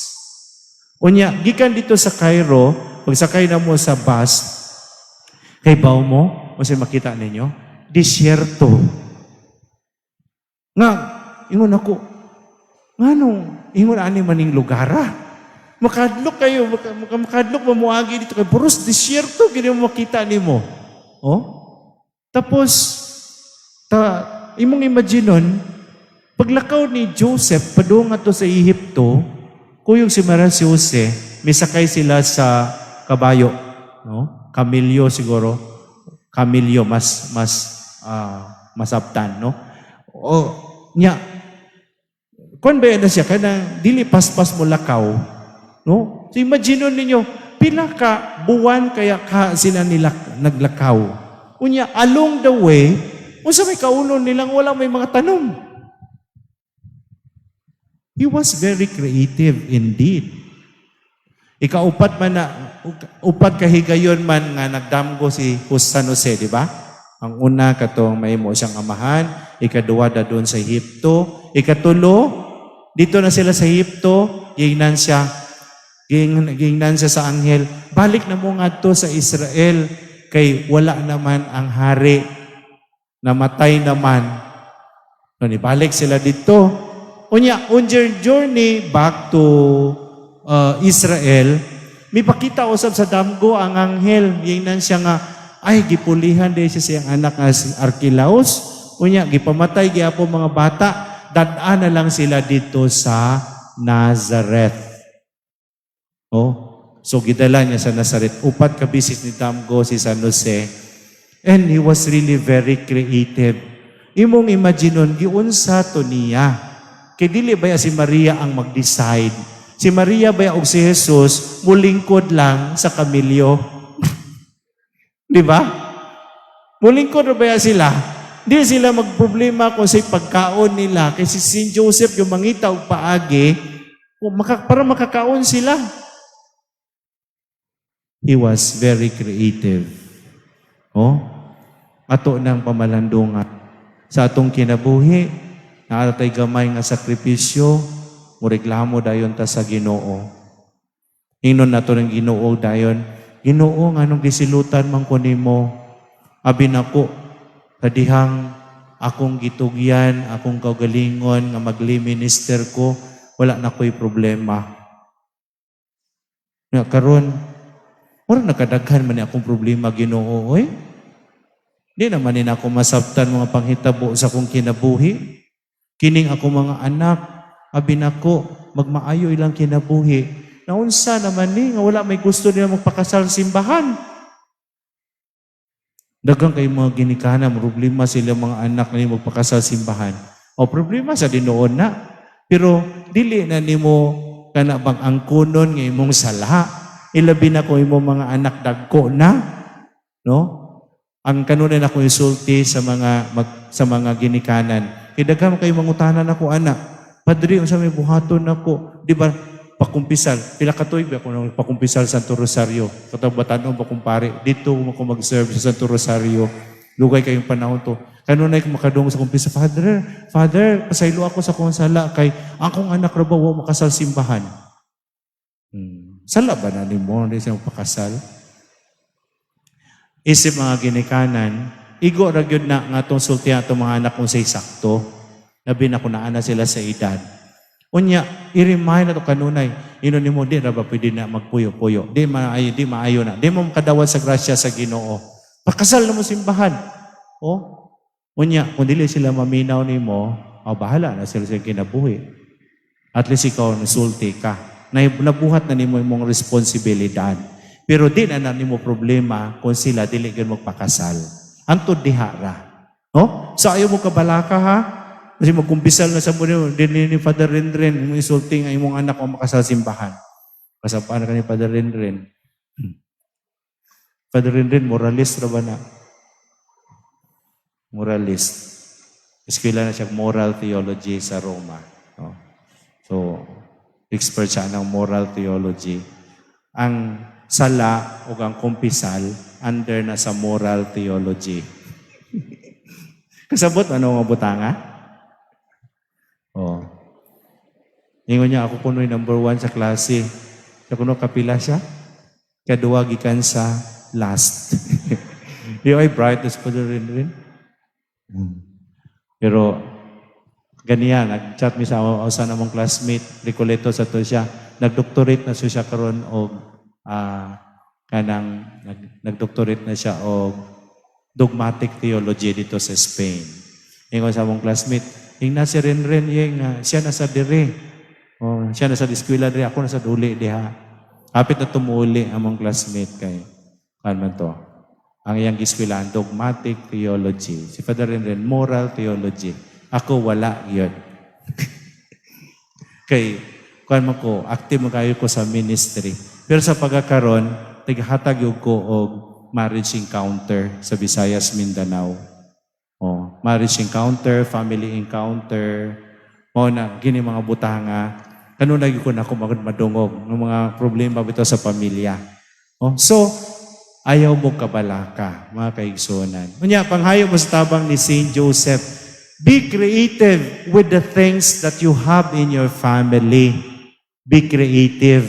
Unya, gikan dito sa Cairo, pagsakay na mo sa bus, kay baw mo, kasi makita ninyo, disyerto. Nga, ingon ako, ingon ani maning lugara. Makadlok kayo, makadlok mamuagi dito kay puros disyerto, gini mo makita nimo. Oh? Tapos, imong imaginon, paglakaw ni Joseph, padung ato sa Ehipto, kuyog si Maria si Jose, may sakay sila sa kabayo. No? Kamilyo siguro. Kamilyo, mas masabtan, no? O, nya, kung ba na siya, kanang dili paspas mo lakaw, no? So imagine ninyo, pila ka buwan kaya ka sila nila naglakaw. Unya, along the way, unsa may kaulon nilang wala may mga tanom. He was very creative indeed. Ikaupat man na, upat kahigayon man nga nagdamgo si San Jose, di ba? Ang una, katong may mo siyang amahan. Ikaduwa, da doon sa Ehipto. Ikatulo, dito na sila sa Ehipto, gingnan siya sa anghel. Balik na mo nga to sa Israel, kay wala naman ang hari. Namatay naman. Nung ibalik sila dito. Unya, on their journey back to Israel, may pakita usab sa damgo ang anghel. Gingnan siya nga, ay gipulihan din siya siyang anak nga si Archelaus. Unya, gipamatay gyapon mga bata, dadaan na lang sila dito sa Nazareth. So gidala niya sa Nazareth. Upat ka bisis ni Damgo si San Jose. And he was really very creative. Imong imaginon, giunsa to niya. Kay dili baya si Maria ang mag-decide. Si Maria baya og si Jesus mulingkod lang sa kamilyo. Di ba? Mulingkod na baya sila. Di sila magproblema kung sa pagkaon nila. Kasi si Joseph yung mangita og paagi para makakaon sila. He was very creative. Ato ng pamalandungan. Sa atong kinabuhi, naatay gamay nga sakripisyo, mureklamo dayon ta sa Ginoo. Ingnon nato ng Ginoo dayon, Ginoo nga nung gisilutan man ko nimo, abi nako kadihang akong gitugyan, akong kaugalingon nga magli-minister ko, wala na ko'y problema. Nga karon, wala nakadaghan man akong problema Ginoo, oy. Di naman din ako masabtan mga panghitabo sa akong kinabuhi. Kining ako mga anak, abi nako, magmaayo ilang kinabuhi. Naunsa naman ni, nga wala may gusto nila magpakasal simbahan. Dagang kayo mga ginikana, problema sila mga anak na magpakasal simbahan. O problema sa dinoon na. Pero dili na nimo kana bang angkunon nga imong sala. Ilabi na ko imong mga anak dagko na. No? Ang kanunay na ko isulti sa mga ginikanan. Kidaghan kayo mangutanan ako anak. Padre, unsa may buhaton nako? Di ba pakumpisal? Pila ka tuig ako nang pakumpisal sa Santo Rosario. Katabatan ba kumpare? Dito ako mag-serve sa Santo Rosario. Lugay kayong panahon to. Kanunay ko makadung sa kumpisal. Father, pasaylo ako sa konsala kay akong anak ra ba wa makasal simbahan. Sala ba na nimo di siya magpakasal? Isip mga ginikanan, igo ra gyud na nga tong sultihan atong mga anak kung say sakto. Labi na kung naana sila sa edad. Unya, i-remind na to kanunay, ino nimo di ra ba pwede na magpuyo-puyo. Di maayo na. Di mo makadawat sa grasya sa Ginoo. Pakasal na mo simbahan. Unya, kung dili sila maminaw nimo, bahala na sila sa kinabuhi. At least ikaw nasulti ka. Nabuhat na nimo imong responsibilidad. Pero di na nimo problema kung sila dili gyud magpakasal. Antod dihara. Sa ayo mo kabalaka ha? Kasi magkumpisal na sa muna, din ni Father Rendren, yung isulting ay imong anak o makasal simbahan. Kasapaan ka ni Father Rendren. Father Rendren, moralist ra ba na? Moralist. Eskwela na siya moral theology sa Roma. So, expert siya ng moral theology. Ang sala o ang kumpisal under na sa moral theology. Kasabot ano nga butanga? Ingon niya, ako kuno'y number 1 sa klase. Sa kuno kapila siya? Kadua gikan sa last. Di ay brightness pa rin. Pero ganiyan, nag-chat mi sa usa namong classmate, Ricoleto sa to siya. Nag-doctorate na siya karon og nag-doctorate na siya og dogmatic theology dito sa Spain. Ingon sa among classmate, na si Renren siya nasa dire. Siya nasa eskwela dire, ako nasa duli diha. Kapit na tumuli among classmate kay man to. Ang iyang eskwela dogmatic theology. Si Father Renren moral theology. Ako wala yun. Kay man ko, active kayo ko sa ministry. Pero sa pagkakaroon, tighatag yung ko og marriage encounter sa Visayas, Mindanao. Marriage encounter, family encounter, na gini mga butanga. Kanunay ko na ako madungog ng mga problema bito sa pamilya. So, ayaw mo kabalaka, mga kaigsunan. Unya, panghayo mo sa tabang ni Saint Joseph, be creative with the things that you have in your family. Be creative.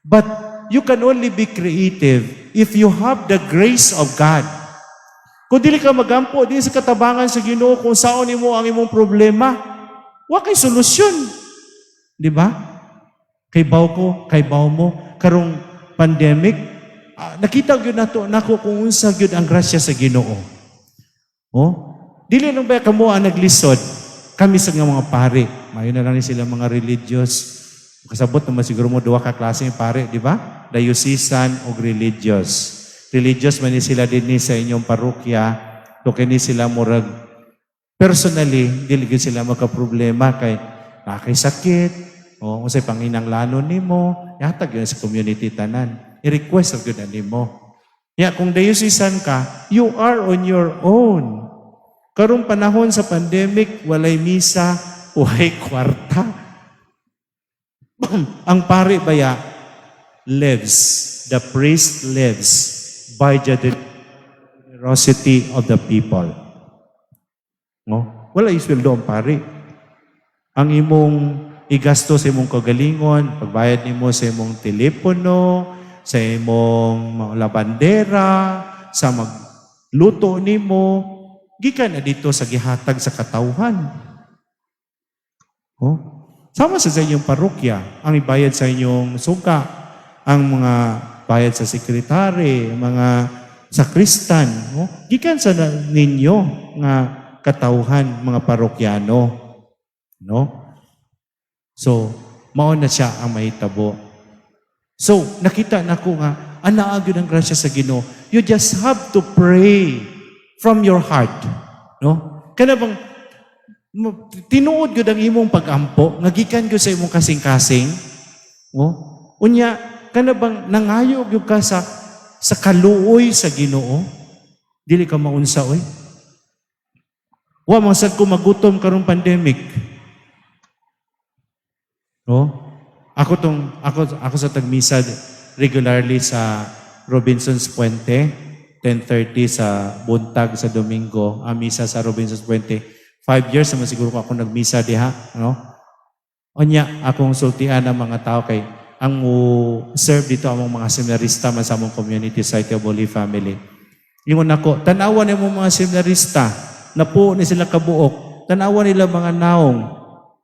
But you can only be creative if you have the grace of God. Kung dili ka magampo, di sa katabangan sa Ginoo kung saan mo ang imong problema, wa kay solusyon. Di ba? Kay baw mo, karong pandemic, nakita gyud nako kung unsa gyud ang grasya sa Ginoo. Oh, dili lang ba kamo ang naglisod? Kami sa nga mga pare, mayo na lang ni sila mga religious. Kasabot naman siguro mo duha ka klase ng pare, di ba? Diocesan o religious. Religious man ni sila din ni sa inyong parokya, to kini sila murag personally, dili gyud sila magka-problema kay sakit, o unsay panginanglanon nimo, yatag yun sa community tanan. I-request gyud nimo. Ya kung diocesan ka, you are on your own. Karong panahon sa pandemic, walay misa, walay kwarta. Ang pare baya lives, the priest lives by the generosity of the people. No? Wala isweldo ang pare. Ang imong igasto sa imong kagalingon, pagbayad nimo sa imong telepono, sa imong labandera, sa magluto nimo, gikan na dito sa gihatag sa katawhan. Oh? Sama sa inyong parokya, ang ibayad sa inyong suka, ang mga bayad sa sekretary, mga sakristan, oh? Gikan sa ninyo nga katawhan, mga parokyano. No? So, mao na siya ang mahitabo. So, nakita na ko nga, anaagyo ng grasya sa Ginoo. You just have to pray from your heart. No? Kana bang tinuod gyud ang imong pag-ampo, ngagikan gyud sa imong kasing-kasing. No? Unya, kana bang nangayo gyud ka sa kaluoy sa Ginoo? Dili ka maunsa oy. Wa man sad ko magutom karong pandemic. No? Ako sa tagmisa regularly sa Robinson's Puente, 10:30 sa buntag sa Domingo, ang misa sa Robinson's Puente. 5 years naman siguro ako nagmisa diha, no? Onya akong sultian ng mga tao kay ang serve dito among mga seminarista man sa among community sa Holy Family. Ingon ako, tanawan nimo mga seminarista, napuo ni sila kabuok, tanawan nila mga naong.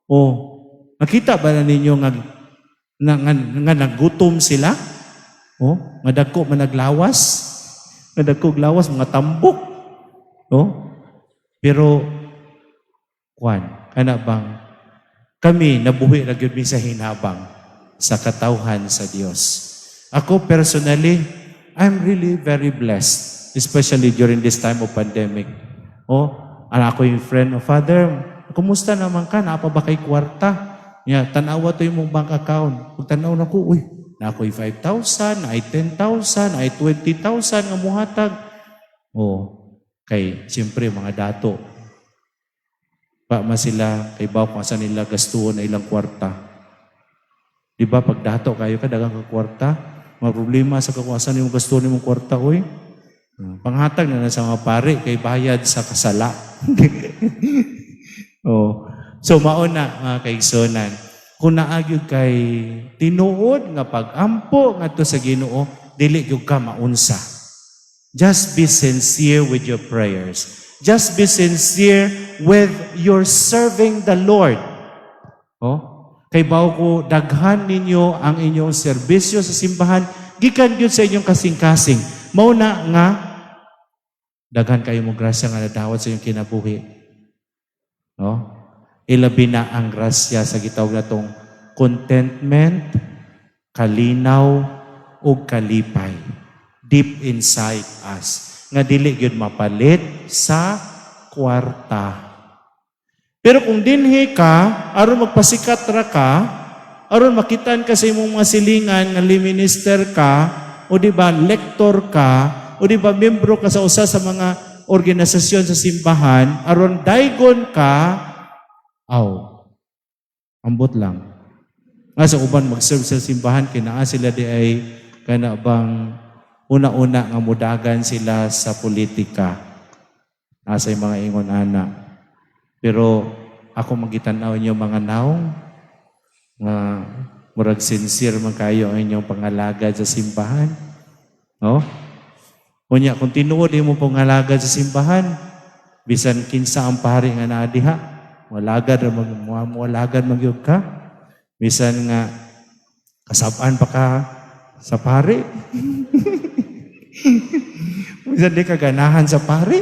Oh, nakita ba na ninyo nga nagutom sila? Oh, nga dagko man naglawas. Nga dagko glawas mga tambok. Oh. Pero ana bang kami nabuhi ra gyud mi sa hinabang sa katawhan sa Dios. Ako personally, I'm really very blessed, especially during this time of pandemic. Oh, ako yung friend of Father, kumusta naman ka? Naapa ba kay kwarta? Yeah, tanawa to yung mong bank account. Pag tanaw na ko, na ako'y 5,000, na ay 10,000, na ay 20,000 nga muhatag. Oh, kay siyempre mga dato. Pa sila, kay baw kung saan nila gastuon na ilang kwarta. Di ba, pag dato kayo ka, dagang ka kwarta, mga problema sa kakuasan yung gastuon yung kwarta, oy. Panghatag na sa mga pare, kay bayad sa kasala. Oh. So, mauna mga kaigsonan, kung naagyod kay tinuod nga pag-ampo nga to sa Ginoo, dili gyud ka maunsa. Just be sincere with your prayers. Just be sincere with your serving the Lord. Oh? Kay bawo ko daghan ninyo ang inyong serbisyo sa simbahan, gikan gyud sa inyong kasing-kasing. Mauna nga daghan kayo mo grasya nga nadawat sa inyong kinabuhi. No? Ilabi na ang grasya sa gitawag na tong contentment, kalinaw, o kalipay. Deep inside us. Nga dili gyud mapalit sa kwarta. Pero kung dinhi ka, aron magpasikat ra ka, aron makitan ka sa imong mga silingan nga minister ka, o di ba lektor ka, o di ba membro ka sa usa sa mga organisasyon sa simbahan, aron daygon ka, ambot lang. Nga sa uban mag-serve sa simbahan, kinaa sila di ay kana bang una-una nga mudagan sila sa politika. Nasa mga ingon ana. Pero ako magitanaw inyo mga naong nga murag sincere man kayo ang inyong pangalagad sa simbahan. No? Unya, kung tinuod mo pangalagad sa simbahan, bisan kinsa ang pari nga naa diha, walagad magyug ka. Bisan nga kasabaan pa ka sa pare. Minsan di kaganahan sa pari.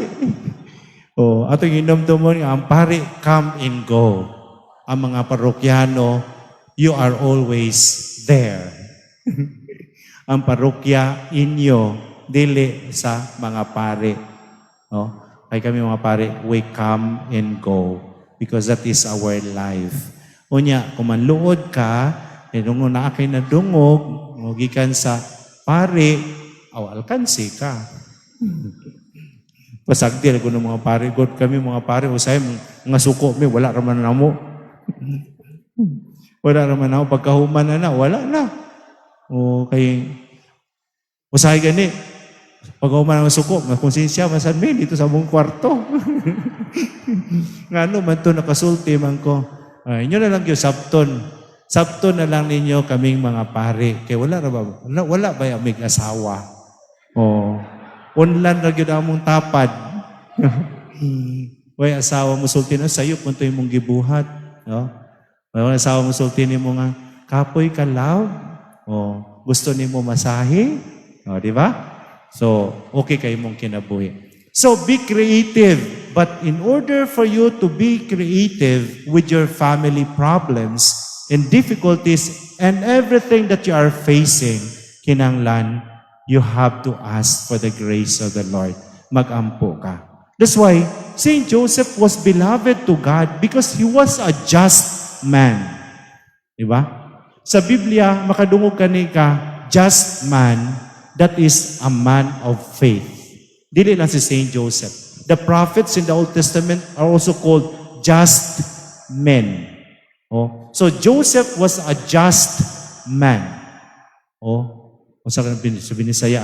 Atong inomdomon nga ang pari, come and go. Ang mga parokyano, you are always there. Ang parokya inyo, dili sa mga pari. Kaya kami mga pari, we come and go because that is our life. Unya, kung manluod ka, nung na kay nadungog, gikan sa pari, alkansi ka. Pasagdi ko ng mga pare, God kami mga pare, usay mga suko mi, wala raman na mo. Wala raman na mo, pagkahuman na, wala na. Kay, usay gani, pagkahuman ng suko, makonsensya, masan mi, dito sa mong kwarto. Nga man to nakasulti man ko. Inyo na lang yung sabton. Sabton na lang ninyo kaming mga pare. Kaya wala ba yung aming asawa? Unlan na yun among tapad. Way asawa mo sulti na sa'yo, punto yung mong gibuhat. Way asawa mo sulti ni mo nga, kapoy ka law. Gusto ni mo masahe. Di ba? So, okay kayo mong kinabuhi. So, be creative. But in order for you to be creative with your family problems and difficulties and everything that you are facing, kinanglan, you have to ask for the grace of the Lord. Mag-ampo ka. That's why Saint Joseph was beloved to God because he was a just man. Diba? Sa Biblia, makadungog ka, just man, that is a man of faith. Dili lang si Saint Joseph. The prophets in the Old Testament are also called just men. So Joseph was a just man. Sa binisaya,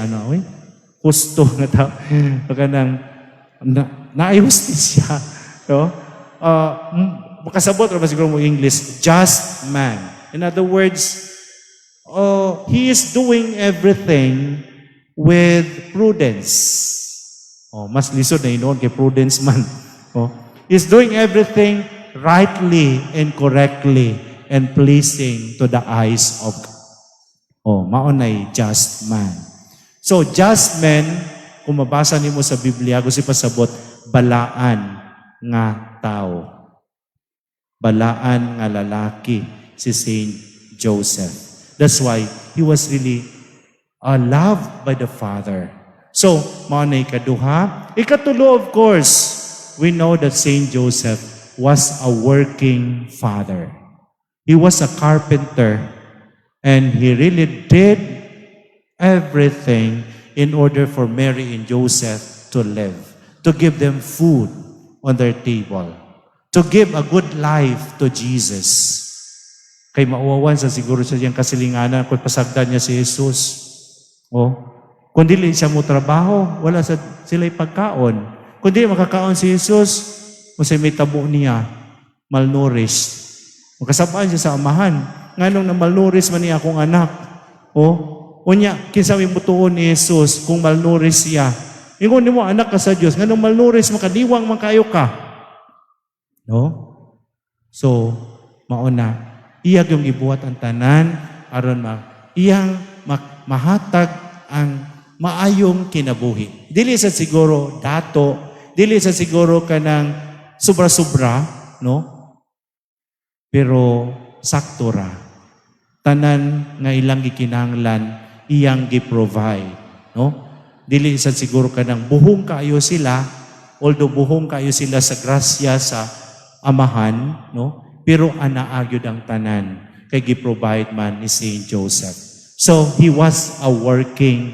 Husto na tao. Naayos din siya. Makasabot naman siguro mo English, just man. In other words, he is doing everything with prudence. Mas lisod na inoon kay prudence man. He's doing everything rightly and correctly and pleasing to the eyes of God. Maunay just man. So, just men, kung mabasa nimo sa Biblia, gusto pasabot, balaan nga tao. Balaan nga lalaki si Saint Joseph. That's why he was really loved by the Father. So, maunay kaduha. Ikatulo, of course, we know that Saint Joseph was a working father. He was a carpenter. And he really did everything in order for Mary and Joseph to live, to give them food on their table, to give a good life to Jesus. Kay mauwawan sa siguro sa siyang kasilinganan kung pasagdan niya si Jesus. Kung dili siya mo trabaho, wala sila'y pagkaon. Kung dili makakaon si Jesus, masay may tabo niya, malnourished. Magkasabaan siya sa amahan. Nganong na malnourished man niya akong anak. Unya, kinsa may mutuon ni Jesus kung malnourished siya. Ingon nimo anak ka sa Dios, nganong malnourished makadiwang man kayo ka. So, mauna, iyag yung ibuhat ang tanan aron iyang mahatag ang maayong kinabuhi. Dili sa siguro dato, dili sa siguro kanang sobra-sobra, pero sakto ra. Tanan nga ilang gikinahanglan iyang gi-provide, Dili sa siguro kanang buhong kaayo sila, although buhong kaayo sila sa grasya sa amahan, pero anaagyo ang tanan kay gi-provide man ni Saint Joseph. So he was a working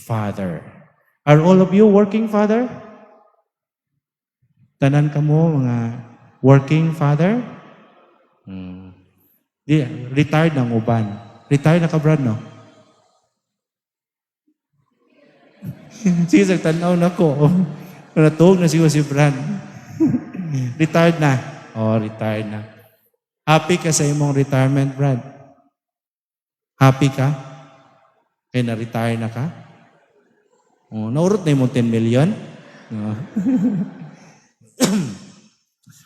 father. Are all of you working father? Tanan kamo mga working father? Retired na uban. Retired na ka, Brad, no? Sige, tanaw na ko. Natug na siya si Brad. Retired na. Retired na. Happy ka sa imong retirement, Brad? Happy ka? Kaya na-retire na ka? Naurot na yung 10 million?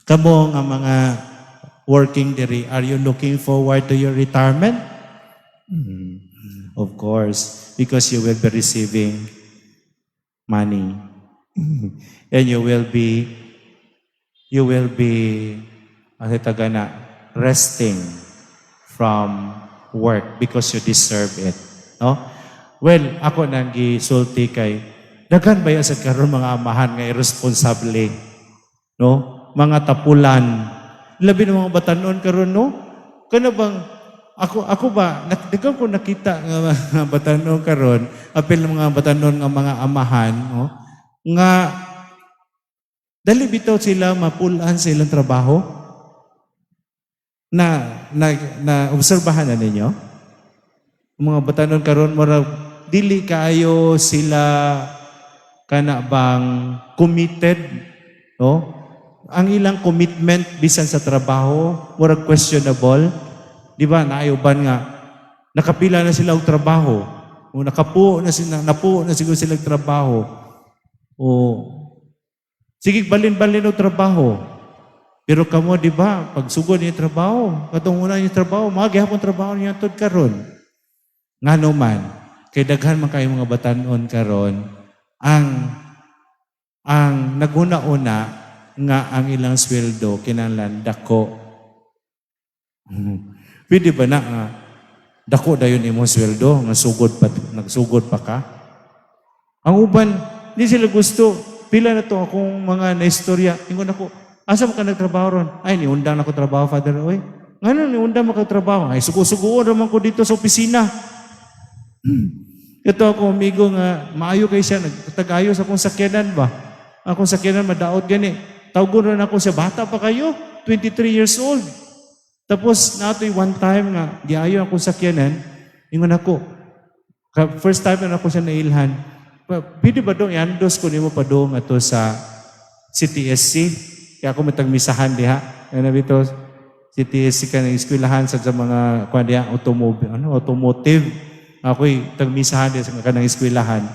Kamo nga mga working diri, are you looking forward to your retirement? Of course, because you will be receiving money. And you will be ano taga na, resting from work because you deserve it. No? Well, ako nang gisulti kay daghan ba sa karon mga amahan nga irresponsable, no? Mga tapulan. Labi ng mga batanon karon, no? Kana bang ako ba daghan ko nakita nga mga batanon karon, apil ng mga batanon nga mga amahan, no? Nga dali bitaw sila mapulan sa ilang trabaho. Na obserbahan na ninyo? Mga batanon karon mura dili kaayo sila kana bang committed, no? Ang ilang commitment bisan sa trabaho mura questionable. Di ba? Naayuban nga nakapila na sila og trabaho. O napuo na siguro sila og trabaho. O sige balin-balin og trabaho. Pero kamo di ba pag sugod niyo trabaho, katong una niyo trabaho, magihapon trabaho niyo tud karon. Ngano man kay daghan man kayo mga batanon karon ang naguna-una nga ang ilang sweldo kinahanglan dako. Pwede ba na dako dayon imong sweldo nga nagsugod pa ka? Ang uban di sila gusto. Pila na to akong mga naistorya. Ingon ako, asa mo ka nagtrabaho ron? Ay, niundang na ko trabaho, Father. Oy, ngano niundang mo ka trabaho? Ay, sugo-sugoon naman ko dito sa opisina. Ito ako, amigo nga, maayo kayo siya, nagtagayo sa akong sakyanan ba? Akong sakyanan, madaot gani. Tawgon rin ako siya, bata pa kayo, 23 years old. Tapos, nato'y one time nga, diayo akong sakyanan, ingon ako, first time na ako siya nailhan, pwede ba dong i-andos ko nimo pa dong ato sa CTSC? Kaya ako matagmisahan diha. Ano bito, CTSC ka ng eskwelahan sa mga automotive. Ako'y tagmisahan diha sa kanang eskwelahan.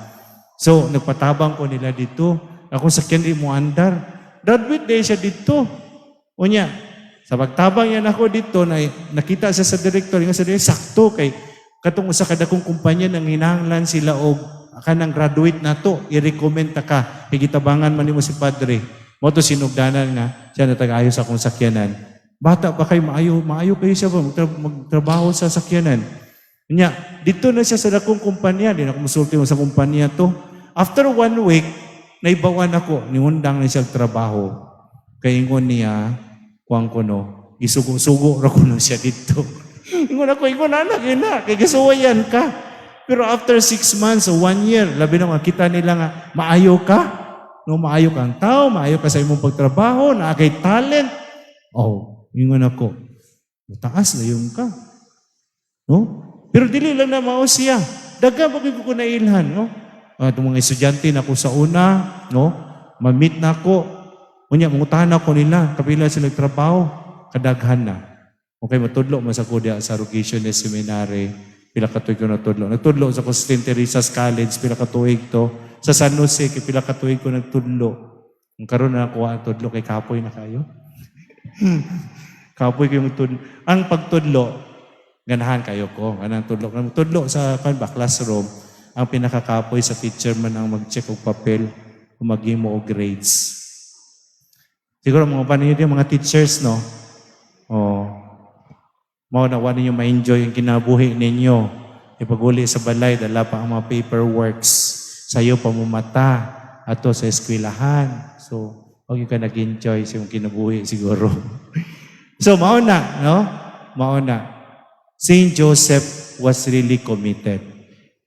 So, nagpatabang ko nila dito. Ako sa kindi mo andar. Graduate day siya dito. Unya, sa pagtabang yan ako dito, nakita siya sa director, yung sa director, sakto kay katong usa kada kong kumpanya nang hinahanglan sila og kanang graduate na to, i-recommend ta ka. Kay gitabangan man nimo si Padre. Mo to sinugdanan nga siya natag-ayo sa akong sakyanan. Bata pa kay maayo kayo siya ba magtrabaho sa sakyanan. Nya, dito na siya sa dakong kumpanya, di na ako musulti mo sa kumpanya to. After 1 week, naibawan ako, niundang na siya trabaho. Kay ingon niya, kuwang ko no, isugo-sugo ra ko na siya dito. ingon anak, ina, kay gasuwayan ka. Pero after 6 months o 1 year, labi na makita nila nga, maayo ka. No, maayo kang tao, maayo ka sa imong pagtrabaho, naakay talent. Oh, ingon ako, mataas na yung ka. No? Pero dili lang na mao siya. Daga bagay ko nailhan, no? Itong mga estudyante na ko sa una, no? Ma-meet na ako. Unya, mangutahan ako nila, kapila sila trabaho, kadaghan na. Okay, matudlo man sa kudia sa Rocation Seminary. Pila ka tuig ko natudlo. Nagtudlo sa St. Teresa's College, pila ka tuig to. Sa San Jose, pila ka tuig ko nagtudlo. Ang karon na nakuha ang tudlo, kay kapoy na kayo. Kapoy ko yung tudlo. Ang pagtudlo, ganahan kayo ko. Anong tudlo? Tudlo sa classroom, ang pinakakapoy sa teacher man ang mag-check og papel kung mag-imo og grades. Siguro mga paninyo yung mga teachers, no? Oh. Mao na wala ninyo ma-enjoy yung kinabuhi ninyo. Ipaguli sa balay, dala pa ang mga paperworks. Sa'yo pamumata. Ato sa eskwelahan. So, huwag ka nag-enjoy sa yung kinabuhi siguro. So, mao na, no? Mao na. Saint Joseph was really committed.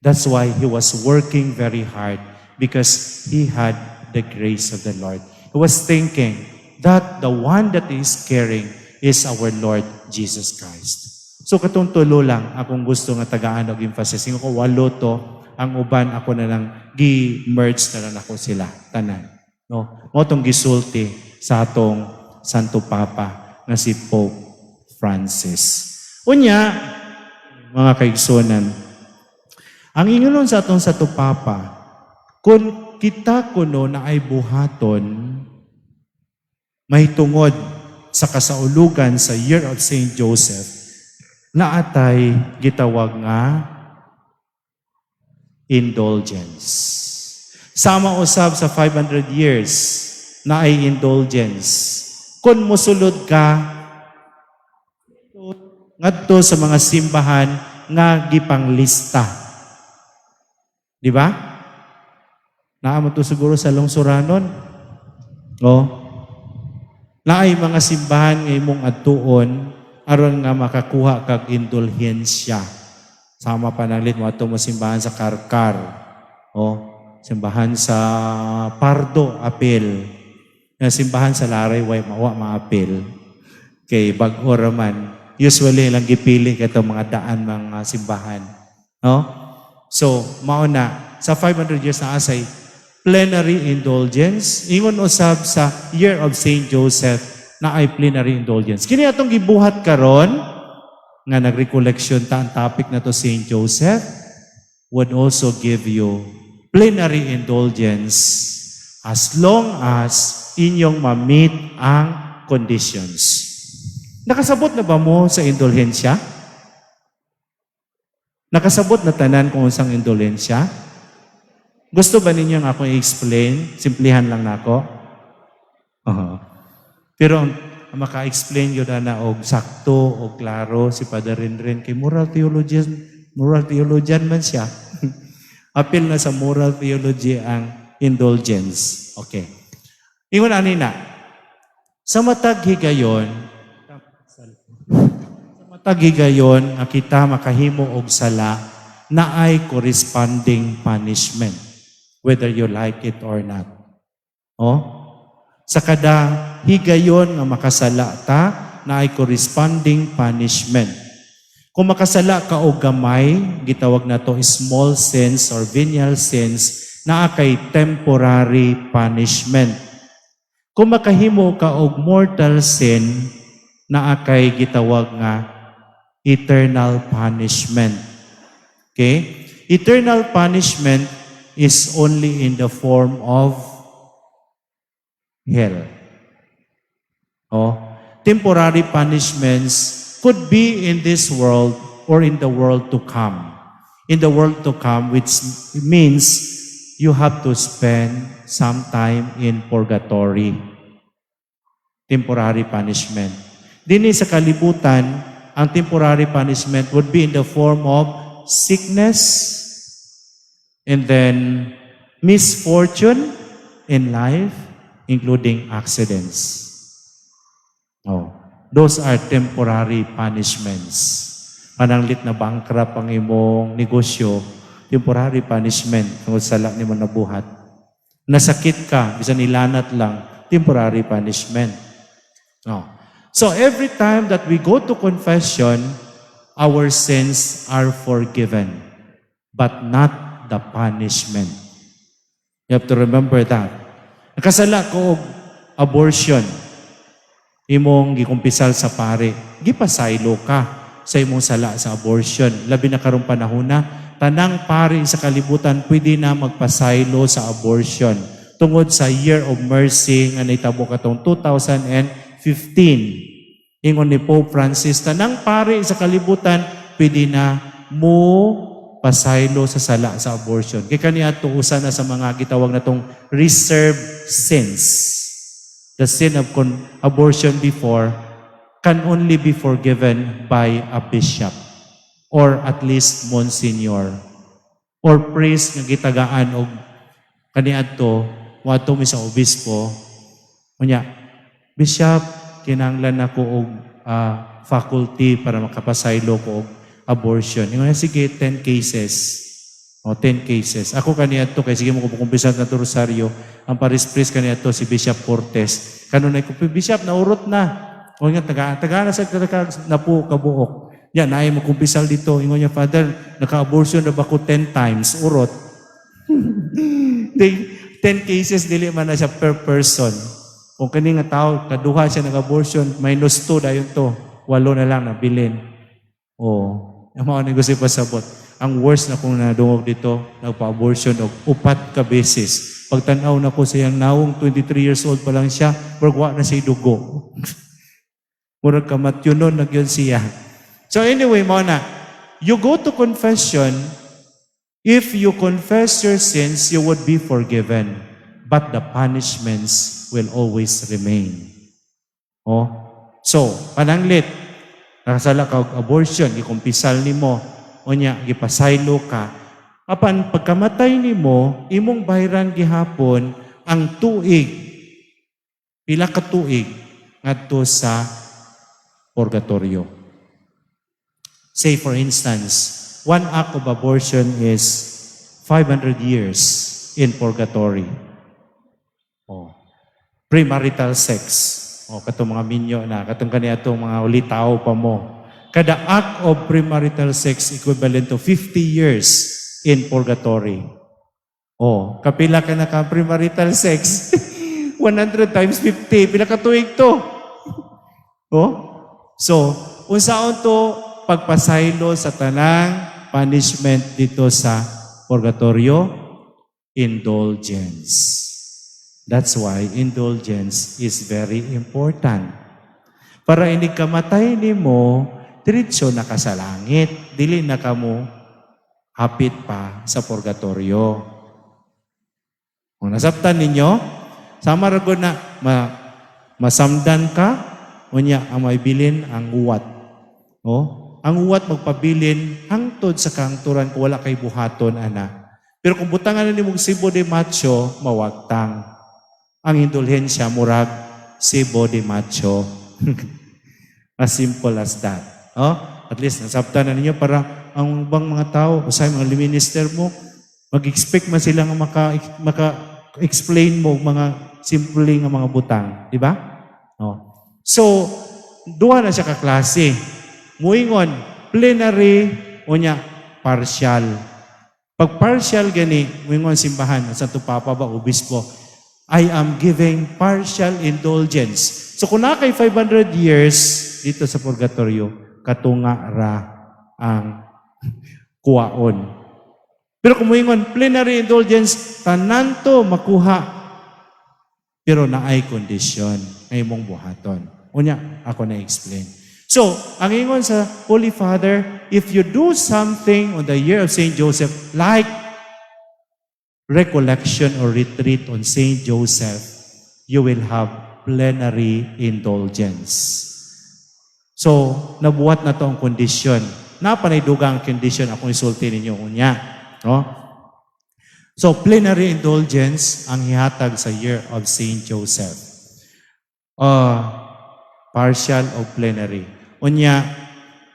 That's why he was working very hard because he had the grace of the Lord. He was thinking that the one that he is caring is our Lord Jesus Christ. So katong tulo lang akong gusto nga tagaan og emphasis. Ingo ko 8 to, ang uban ako na lang gi-merge na lang ako sila tanan. No, mo tong gisulti sa atong Santo Papa nga si Pope Francis. Unya, mga kaigsunan, ang ingon sa atong Santo Papa, kung kita kuno na ay buhaton, mahitungod sa kasaulugan sa Year of Saint Joseph, na atay gitawag nga indulgence. Sama usab sa 500 years na ay indulgence. Kung musulod ka ngadto sa mga simbahan nga gipanglista. Di ba? Naamo to siguro sa lungsuranon. Oh. Naay mga simbahan nga imong adtuon aron nga makakuha kag indulhensya. Sama pa nang lit mo ato mo simbahan sa Karkar. Oh, simbahan sa Pardo apel. Nga simbahan sa Laray way mawa maapel. Kay bag-o raman usually lang gipili kato mga daan mga simbahan. No? So, mao na sa 500 years na asay plenary indulgence, ingon usab sa Year of Saint Joseph na ay plenary indulgence. Kini atong gibuhat karon nga nagrecollection ta ang topic na to Saint Joseph would also give you plenary indulgence as long as inyong ma-meet ang conditions. Nakasabot na ba mo sa indulhensya? Nakasabot na tanan kung unsang indulhensya? Gusto ba ninyong ako i-explain? Simplihan lang nako. Pero maka-explain yun na og sakto o klaro si Father Renren kay moral theologian man siya. Apil na sa moral theology ang indulgence. Okay. Ingon ani na. Sa matag higayon, tagigayon nga kita makahimo og sala na ay corresponding punishment whether you like it or not. Oh? Sa kada higayon nga makasala ta na ay corresponding punishment. Kung makasala ka og gamay, gitawag na to small sins or venial sins na kay temporary punishment. Kung makahimo ka og mortal sin na kay gitawag nga eternal punishment. Okay? Eternal punishment is only in the form of hell. Oh, temporary punishments could be in this world or in the world to come. In the world to come, which means you have to spend some time in purgatory. Temporary punishment. Dini sa kalibutan, ang temporary punishment would be in the form of sickness and then misfortune in life, including accidents. Oh, those are temporary punishments. Pananglit na bankrupt ang imong negosyo, temporary punishment kung sala ni mo nabuhat. Nasakit ka, bisan ilanat lang, temporary punishment. Oh. So every time that we go to confession, our sins are forgiven, but not the punishment. You have to remember that. Nakasala ko og abortion, imong gikumpisal sa pare, gipasaylo ka sa imong sala sa abortion. Labi na karong panahon na, tanang pare sa kalibutan pwede na magpasaylo sa abortion. Tungod sa Year of Mercy nga naitabo katong 2015. Ingon ni Pope Francis, tanang pare sa kalibutan, pwede na mo pasaylo sa sala sa abortion. Kaya kaniya tuusan na sa mga gitawag na tong reserved sins. The sin of abortion before can only be forgiven by a bishop or at least monsignor or priest nga gitagaan og kaniadto wato mi sa obispo. Unya, bishop, kinahanglan ako og faculty para makapasaylo ko og abortion. Ingon sige 10 cases. O 10 cases. Ako kaniadto kay sige mo ko kumpisat na to rosaryo. Ang paris-priest kaniadto si Bishop Cortez. Kanunay ko bishop naurot na. O nga taga na sa na po kabuok. Yan ay mo kumpisal dito. Ingon niya, Father, naka-abortion na ba ko 10 times urot. 10 cases dili man na siya per person. Kung kani nga tao, kaduha siya nag-abortion, minus 2 dayon to. 8 na lang nabilin. Oh, ang mga negosyo pasabot. Ang worst na kung nadungog dito, nagpa-abortion og 4 ka beses. Pagtanaw na ko siyang naong 23 years old pa lang siya, burgwa na siya dugo. Murag kamatyonon na yun siya. So anyway, mo na, you go to confession, If you confess your sins, you would be forgiven, but the punishments will always remain. Oh, so, pananglit, nakasala ka og abortion, gikumpisal nimo, unya gipasaylo ka. Apan pagkamatay nimo, imong bahiran gihapon ang tuig, pila ka tuig ngadto sa purgatorio. Say for instance, one act of abortion is 500 years in purgatory. Oh, premarital sex. O, katong mga minyo na, katong kaniyatong mga ulitaw pa mo. Kada act of premarital sex equivalent to 50 years in purgatory. O, kapila ka na ka premarital sex, 100 times 50, pila ka tuig to. O, so, unsaon to pagpasaylo sa tanang punishment dito sa purgatorio? Indulgence. That's why indulgence is very important. Para hindi ka matay nimo, diretso na ka sa langit. Dili na ka mo hapit pa sa purgatorio. Kung nasabtan ninyo, sama rago na masamdan ka, unya ang maibilin ang uwat. Oh, ang uwat magpabilin hangtod sa kangturan kung wala kay buhaton, ana. Pero kung butangan na nimong sibo de macho, mawagtang. Ang indulhensya, murag, sibo de macho. As simple as that. Oh? At least, nasabtan na ninyo para ang bang mga tao, usay mga minister mo, mag-expect man sila nga maka-explain mo mga simple nga mga butang. Di ba? Oh. So, duha na siya kaklase. Muingon, plenary, o niya, partial. Pag partial gani, muingon simbahan, sa Papa ba, obispo, I am giving partial indulgence. So kung na kay 500 years dito sa purgatorio, katunga ra ang kuwaon. Pero kung moingon plenary indulgence, tanan to makuha. Pero naay kondisyon ay mong buhaton. Unya, ako na-explain. So, ang ingon sa Holy Father, if you do something on the year of St. Joseph, like recollection or retreat on St. Joseph, you will have plenary indulgence. So, nabuhat na to ang kondisyon. Napanaydugang kondisyon akong isulti ninyo unya. No? So, plenary indulgence ang hihatag sa year of St. Joseph. Partial o plenary. Unya,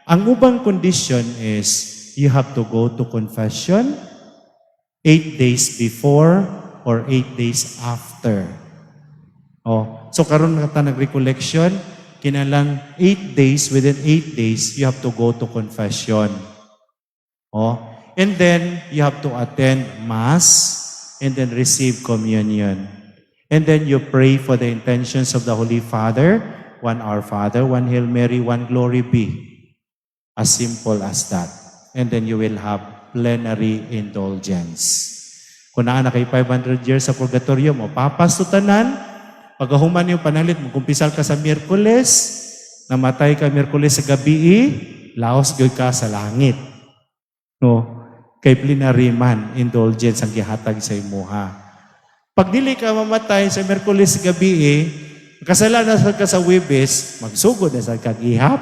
ang ubang condition is you have to go to confession 8 days before or 8 days after. So karon nga ta nag-recollection, kinalang 8 days, within 8 days, you have to go to confession. And then, you have to attend Mass and then receive communion. And then you pray for the intentions of the Holy Father, 1 Our Father, 1 Hail Mary, 1 Glory Be. As simple as that. And then you will have plenary indulgence. Kung naa na kay 500 years sa purgatorio mo, papasutanan, pagkahuman yung panalit, magkumpisal ka sa Miyerkules, namatay ka Miyerkules sa gabi, laos gyoy ka sa langit. No? Kay plenary man, indulgence ang gihatag sa imuha. Pag dili ka mamatay sa Miyerkules sa gabi, kasalanan ka sa Webes, magsugod na sa kagihap.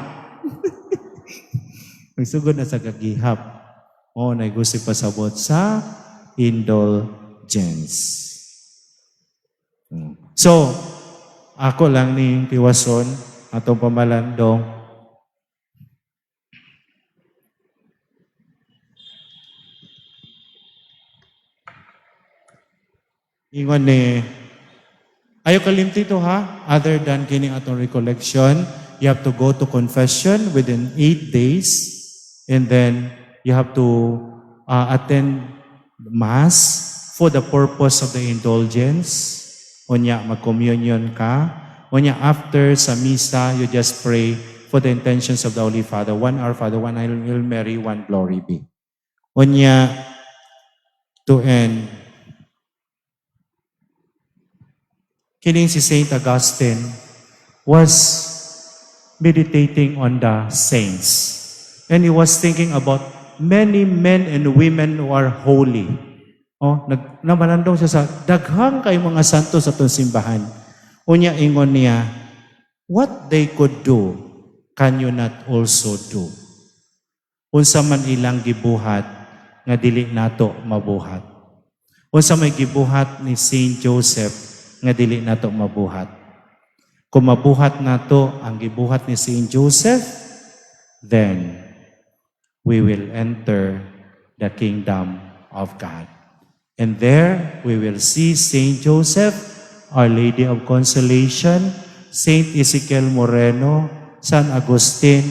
Magsugod na sa kagihap. Gusto pasabot sa indulgence. So, ako lang ni tiwason atong pamalandong. Ingon ni, ayaw kalimti to ha, other than kining atong recollection, you have to go to confession within 8 days, and then you have to attend Mass for the purpose of the indulgence. Unya, mag-communion ka. Unya, after sa misa, you just pray for the intentions of the Holy Father. 1 Our Father, 1 Hail Mary, 1 Glory Be. Unya, to end, kining si Saint Augustine was meditating on the saints. And he was thinking about many men and women who are holy. Namalandong siya sa daghang kay mga santo sa itong simbahan. Unya ingon niya, what they could do, can you not also do? Unsa man ilang gibuhat, nga dili nato mabuhat. Unsa may gibuhat ni Saint Joseph, nga dili nato mabuhat. Kung mabuhat nato ang gibuhat ni Saint Joseph, then we will enter the kingdom of God. And there we will see Saint Joseph, Our Lady of Consolation, Saint Ezekiel Moreno, San Agustin,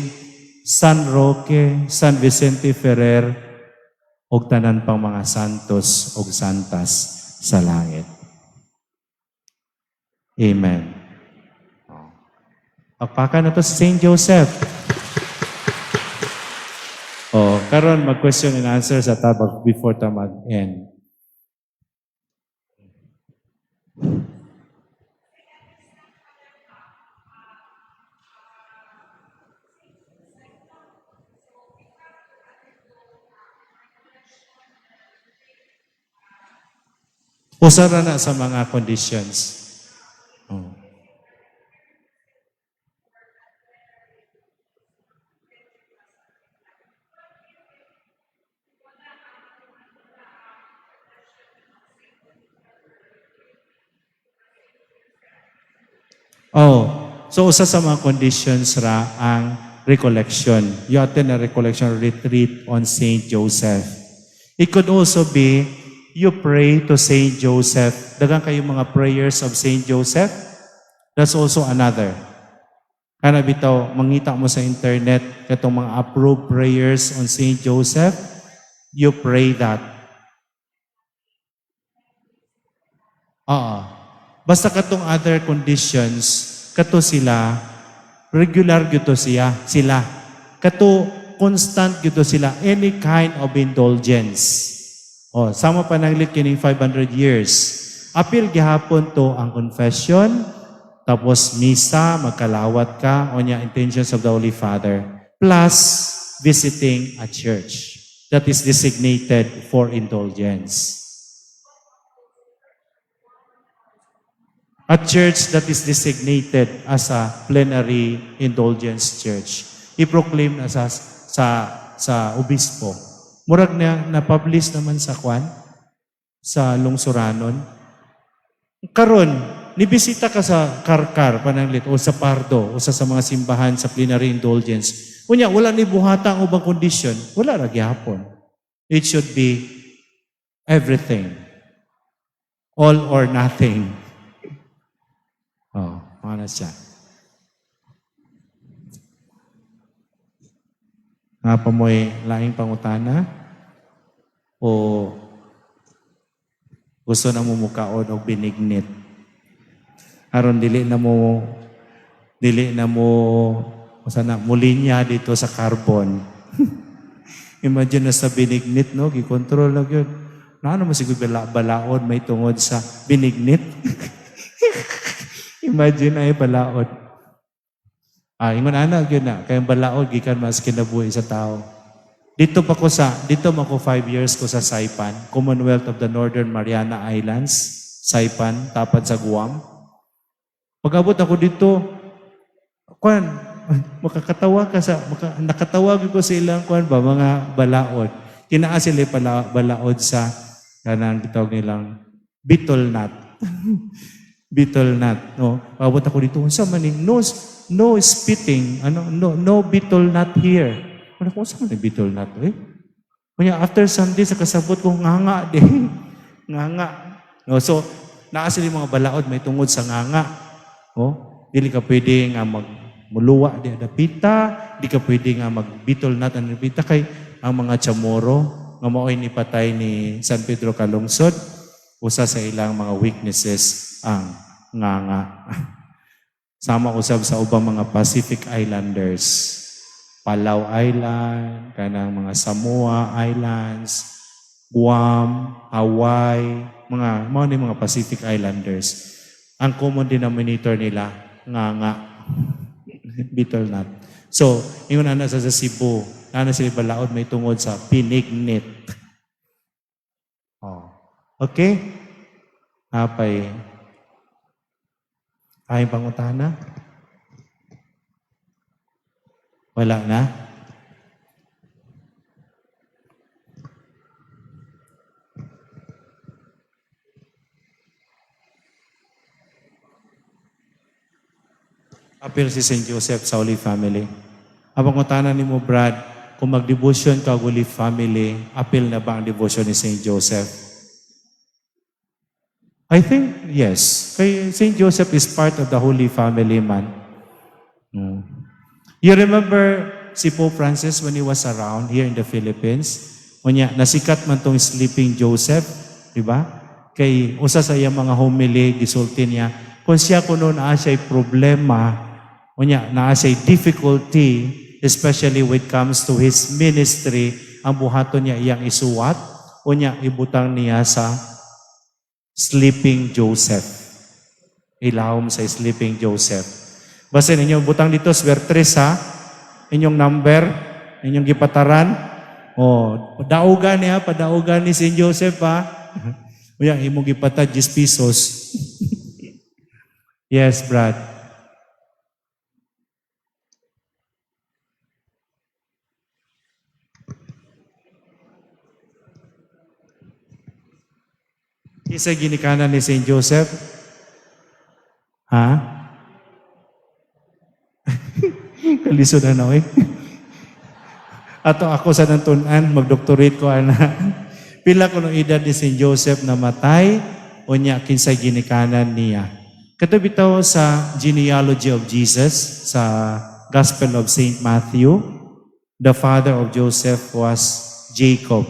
San Roque, San Vicente Ferrer, ug tanan pang mga santos ug santas sa langit. Amen. Pagpakan na to si Saint Joseph. Karon mag-question and answer sa tabag before ta mag-end. Usara na sa mga conditions. So usa sa mga conditions ra ang recollection. You attend a recollection retreat on Saint Joseph. It could also be you pray to Saint Joseph. Daghang kayo mga prayers of Saint Joseph. That's also another. Kana bitaw mangita mo sa internet katong mga approved prayers on Saint Joseph. You pray that. Basta katong other conditions, kato sila, regular gyud sila. Kato constant gyud sila, any kind of indulgence. Sama pa nang lit kining 500 years. Apil gihapon to ang confession, tapos misa, magkalawat ka, on your intentions of the Holy Father, plus visiting a church that is designated for indulgence. A church that is designated as a plenary indulgence church. I-proclaim na sa obispo. Murag na publish naman sa sa lungsuranon. Karon, nibisita ka sa Karkar, Pananglit, o sa Pardo, o sa mga simbahan sa plenary indulgence. Unya, wala ni buhata ang ubang kondisyon. Wala ra gyapon. It should be everything. All or nothing. Ano siya? Nga pa mo'y laing pangutana? O gusto na mo mukaon o binignit? Aron dili na mo sana mulinya dito sa carbon. Imagine na sa binignit, no? Gikontrol na yun. Naano mo siguro balaod may tungod sa binignit? Imagine ay balaod. Ingon ana gyud na kay balaod gikan mas kinabuhi sa tao. Dito mo ko 5 years ko sa Saipan, Commonwealth of the Northern Mariana Islands, Saipan, tapad sa Guam. Pag-abot ako dito, nakatawag ko sa ilang mga balaod. Kinaa sila balaod sa kanang gitawag nilang beetle nut. Beetle nut, no? Pabot ako dito, unsa maning no spitting, no beetle nut here. Ano ko sa man beetle nut Kanya after Sunday sa kasabot ko nganga din. Nganga. No, so naa sila mga balaod may tungod sa nganga. Dili ka pwede nga magmuluwa di adapita, di ka pwede nga mag beetle nut ang adapita kay ang mga chamorro nga maoy ni patay ni San Pedro Calungsod. Usa sa ilang mga weaknesses ang nganga. Sama usab sa ubang mga Pacific Islanders. Palau Island, kanang mga Samoa Islands, Guam, Hawaii, mga Pacific Islanders. Ang common denominator nila, nganga. Beetle nut. So, ingon na sa Cebu, Nana sila balaod may tungod sa pinignit. Oh. Okay? Apay. Ay pangutana? Wala na? Apil si St. Joseph sa Holy Family. Ang pangutana ni mo, Brad, kung mag-devotion ka Holy Family, apil na ba ang devotion ni St. Joseph? I think, yes. Kay St. Joseph is part of the Holy Family man. You remember si Pope Francis when he was around here in the Philippines? Unya, nasikat man tong Sleeping Joseph, di ba? Kay usa sa iyang mga homily, gisulti niya, kung siya kuno naa siya'y problema, unya, naa siya'y difficulty, especially when it comes to his ministry, ang buhaton niya iyang isuwat, unya, ibutang niya sa Sleeping Joseph. Ilahom sa Sleeping Joseph. Basta ninyo, butang dito, swertres ha, inyong number, inyong gipataran, padaugan niya, padaugan ni St. Joseph ha. Uya, imong gipatad 10 pesos. Yes, Brad. Isa ginikanan ni St. Joseph? Ha? Kalisod na eh. Ato ako sa nantunan, magdoktorate ko ana. Pila ko ng edad ni St. Joseph na matay, o niya kinsay ginikanan niya. Katubitaw sa genealogy of Jesus, sa Gospel of St. Matthew, the father of Joseph was Jacob.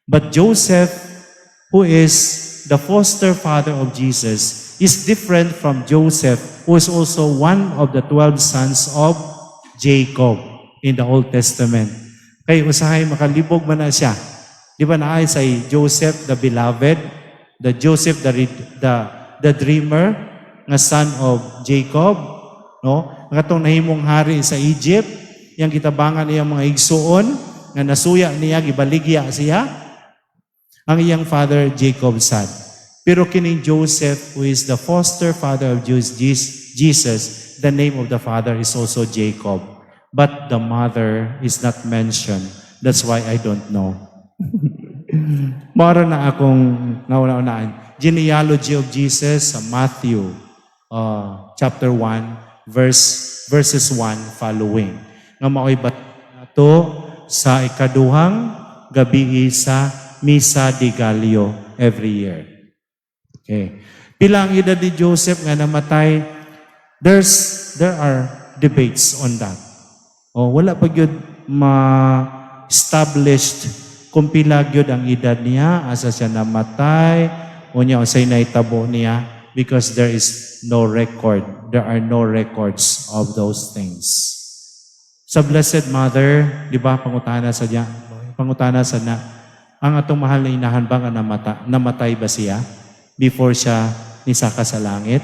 But Joseph, who is the foster father of Jesus, is different from Joseph, who is also one of the 12 sons of Jacob in the Old Testament. Kay usahay makalibog man na siya. Di ba naay sa Joseph the beloved, the Joseph the dreamer, nga son of Jacob, no? Ngatong nahimong hari sa Egypt, yang kitabangan niya mga igsuon, nga nasuya niya, gibaligya siya, ang iyang father Jacob sad. Pero kining Joseph, who is the foster father of Jesus, the name of the father is also Jacob. But the mother is not mentioned. That's why I don't know. Mara na akong nauna-unaan. Genealogy of Jesus sa Matthew chapter 1, verses 1 following. Nga mao'y bato sa ikaduhang gabi sa Misa de Gallo every year. Okay. Pila ang edad ni Joseph nga namatay? There are debates on that. Wala pa gyud ma-established kung pila gyud ang edad niya, asa siya namatay, unya unsay naitabo niya, because there is no record. There are no records of those things. Sa Blessed Mother, di ba, pangutana sa na, ang atong mahal na inahan ba nga namatay ba siya before siya nisaka sa langit?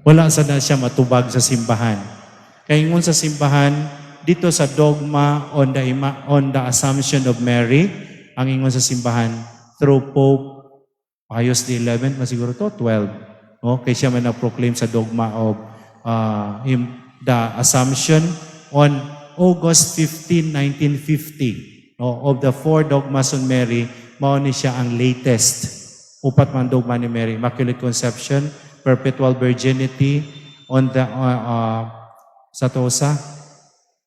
Wala sana siya matubag sa simbahan. Kaya ngun sa simbahan, dito sa dogma on the Assumption of Mary, ang ingon sa simbahan, through Pope Pius XI, masiguro to, 12. No? Kaya siya man na-proclaim sa dogma of the Assumption on August 15, 1950. No? Of the 4 dogmas on Mary, mao ni siya ang latest. Upat man dogma ni Mary, Immaculate Conception, Perpetual Virginity, on the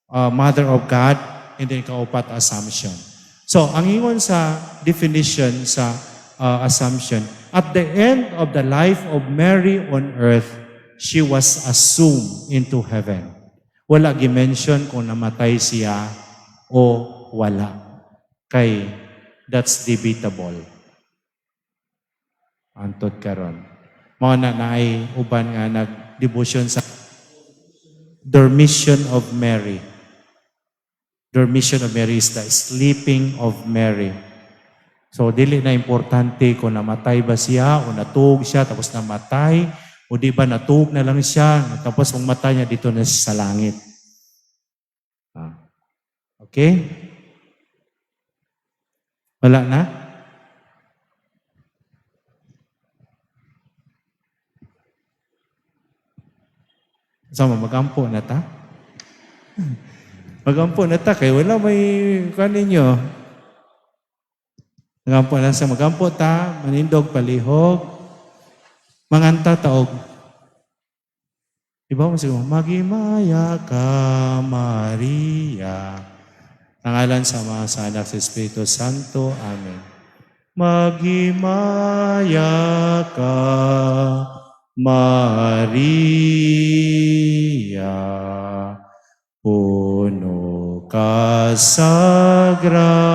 Mother of God, and then kaupat Assumption. So, ang ingon sa definition sa Assumption, at the end of the life of Mary on earth, she was assumed into heaven. Wala gi-mention kung namatay siya o wala. Kay, that's debatable. Antod karon. Mao na ay uban nga nag-devotion sa Dormition of Mary. Dormition of Mary is the sleeping of Mary. So, dili na importante kung namatay ba siya o natug siya tapos namatay o di ba natug na lang siya tapos ang mata niya dito na sa langit. Okay? Wala na? Sama, magampo na ta? Magampo na ta, kay wala may kanin nyo. Magampo na sa magampo ta, manindog, palihog, manganta taog. Diba mo siguro, Magimaya ka, Maria. Nangalan sa mga sa anak sa Espiritu Santo. Amen. Magimaya ka, Maria. Puno ka sa grasya.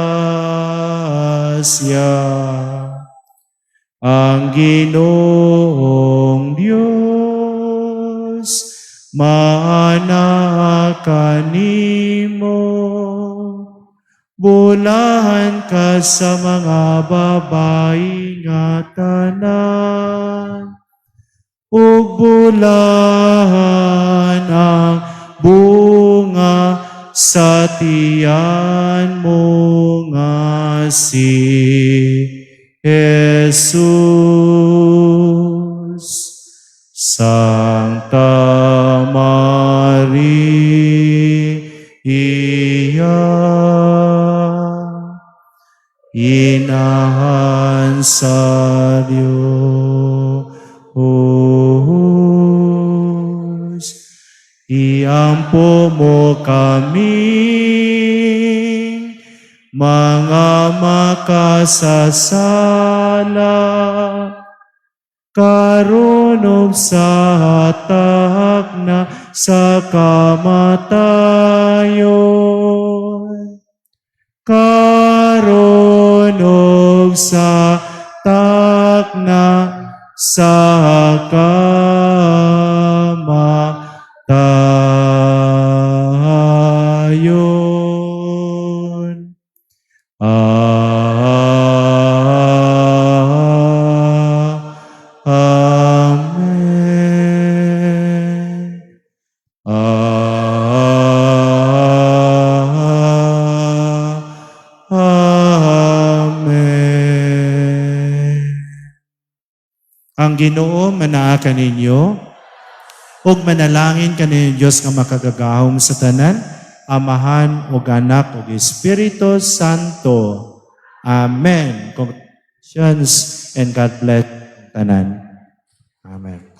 Ang Ginoong Diyos, maanak kanimo, bulahan ka sa mga babae nga tanan, ug bulahan ang bunga sa tiyan mo nga si Jesus. Sancta Maria, inahan sa Diyos, iampo mo kami, mga makasasala, karon sa hatak na sa kamatayon, karon sa takna sa kamatayon. Amen. Amen. Ang Ginoo manaa kaninyo, ug manalangin kaninyo Diyos nga makagagahom sa tanan, Amahan ug Anak ug Espiritu Santo. Amen. Congratulations and God bless tanan. Amen.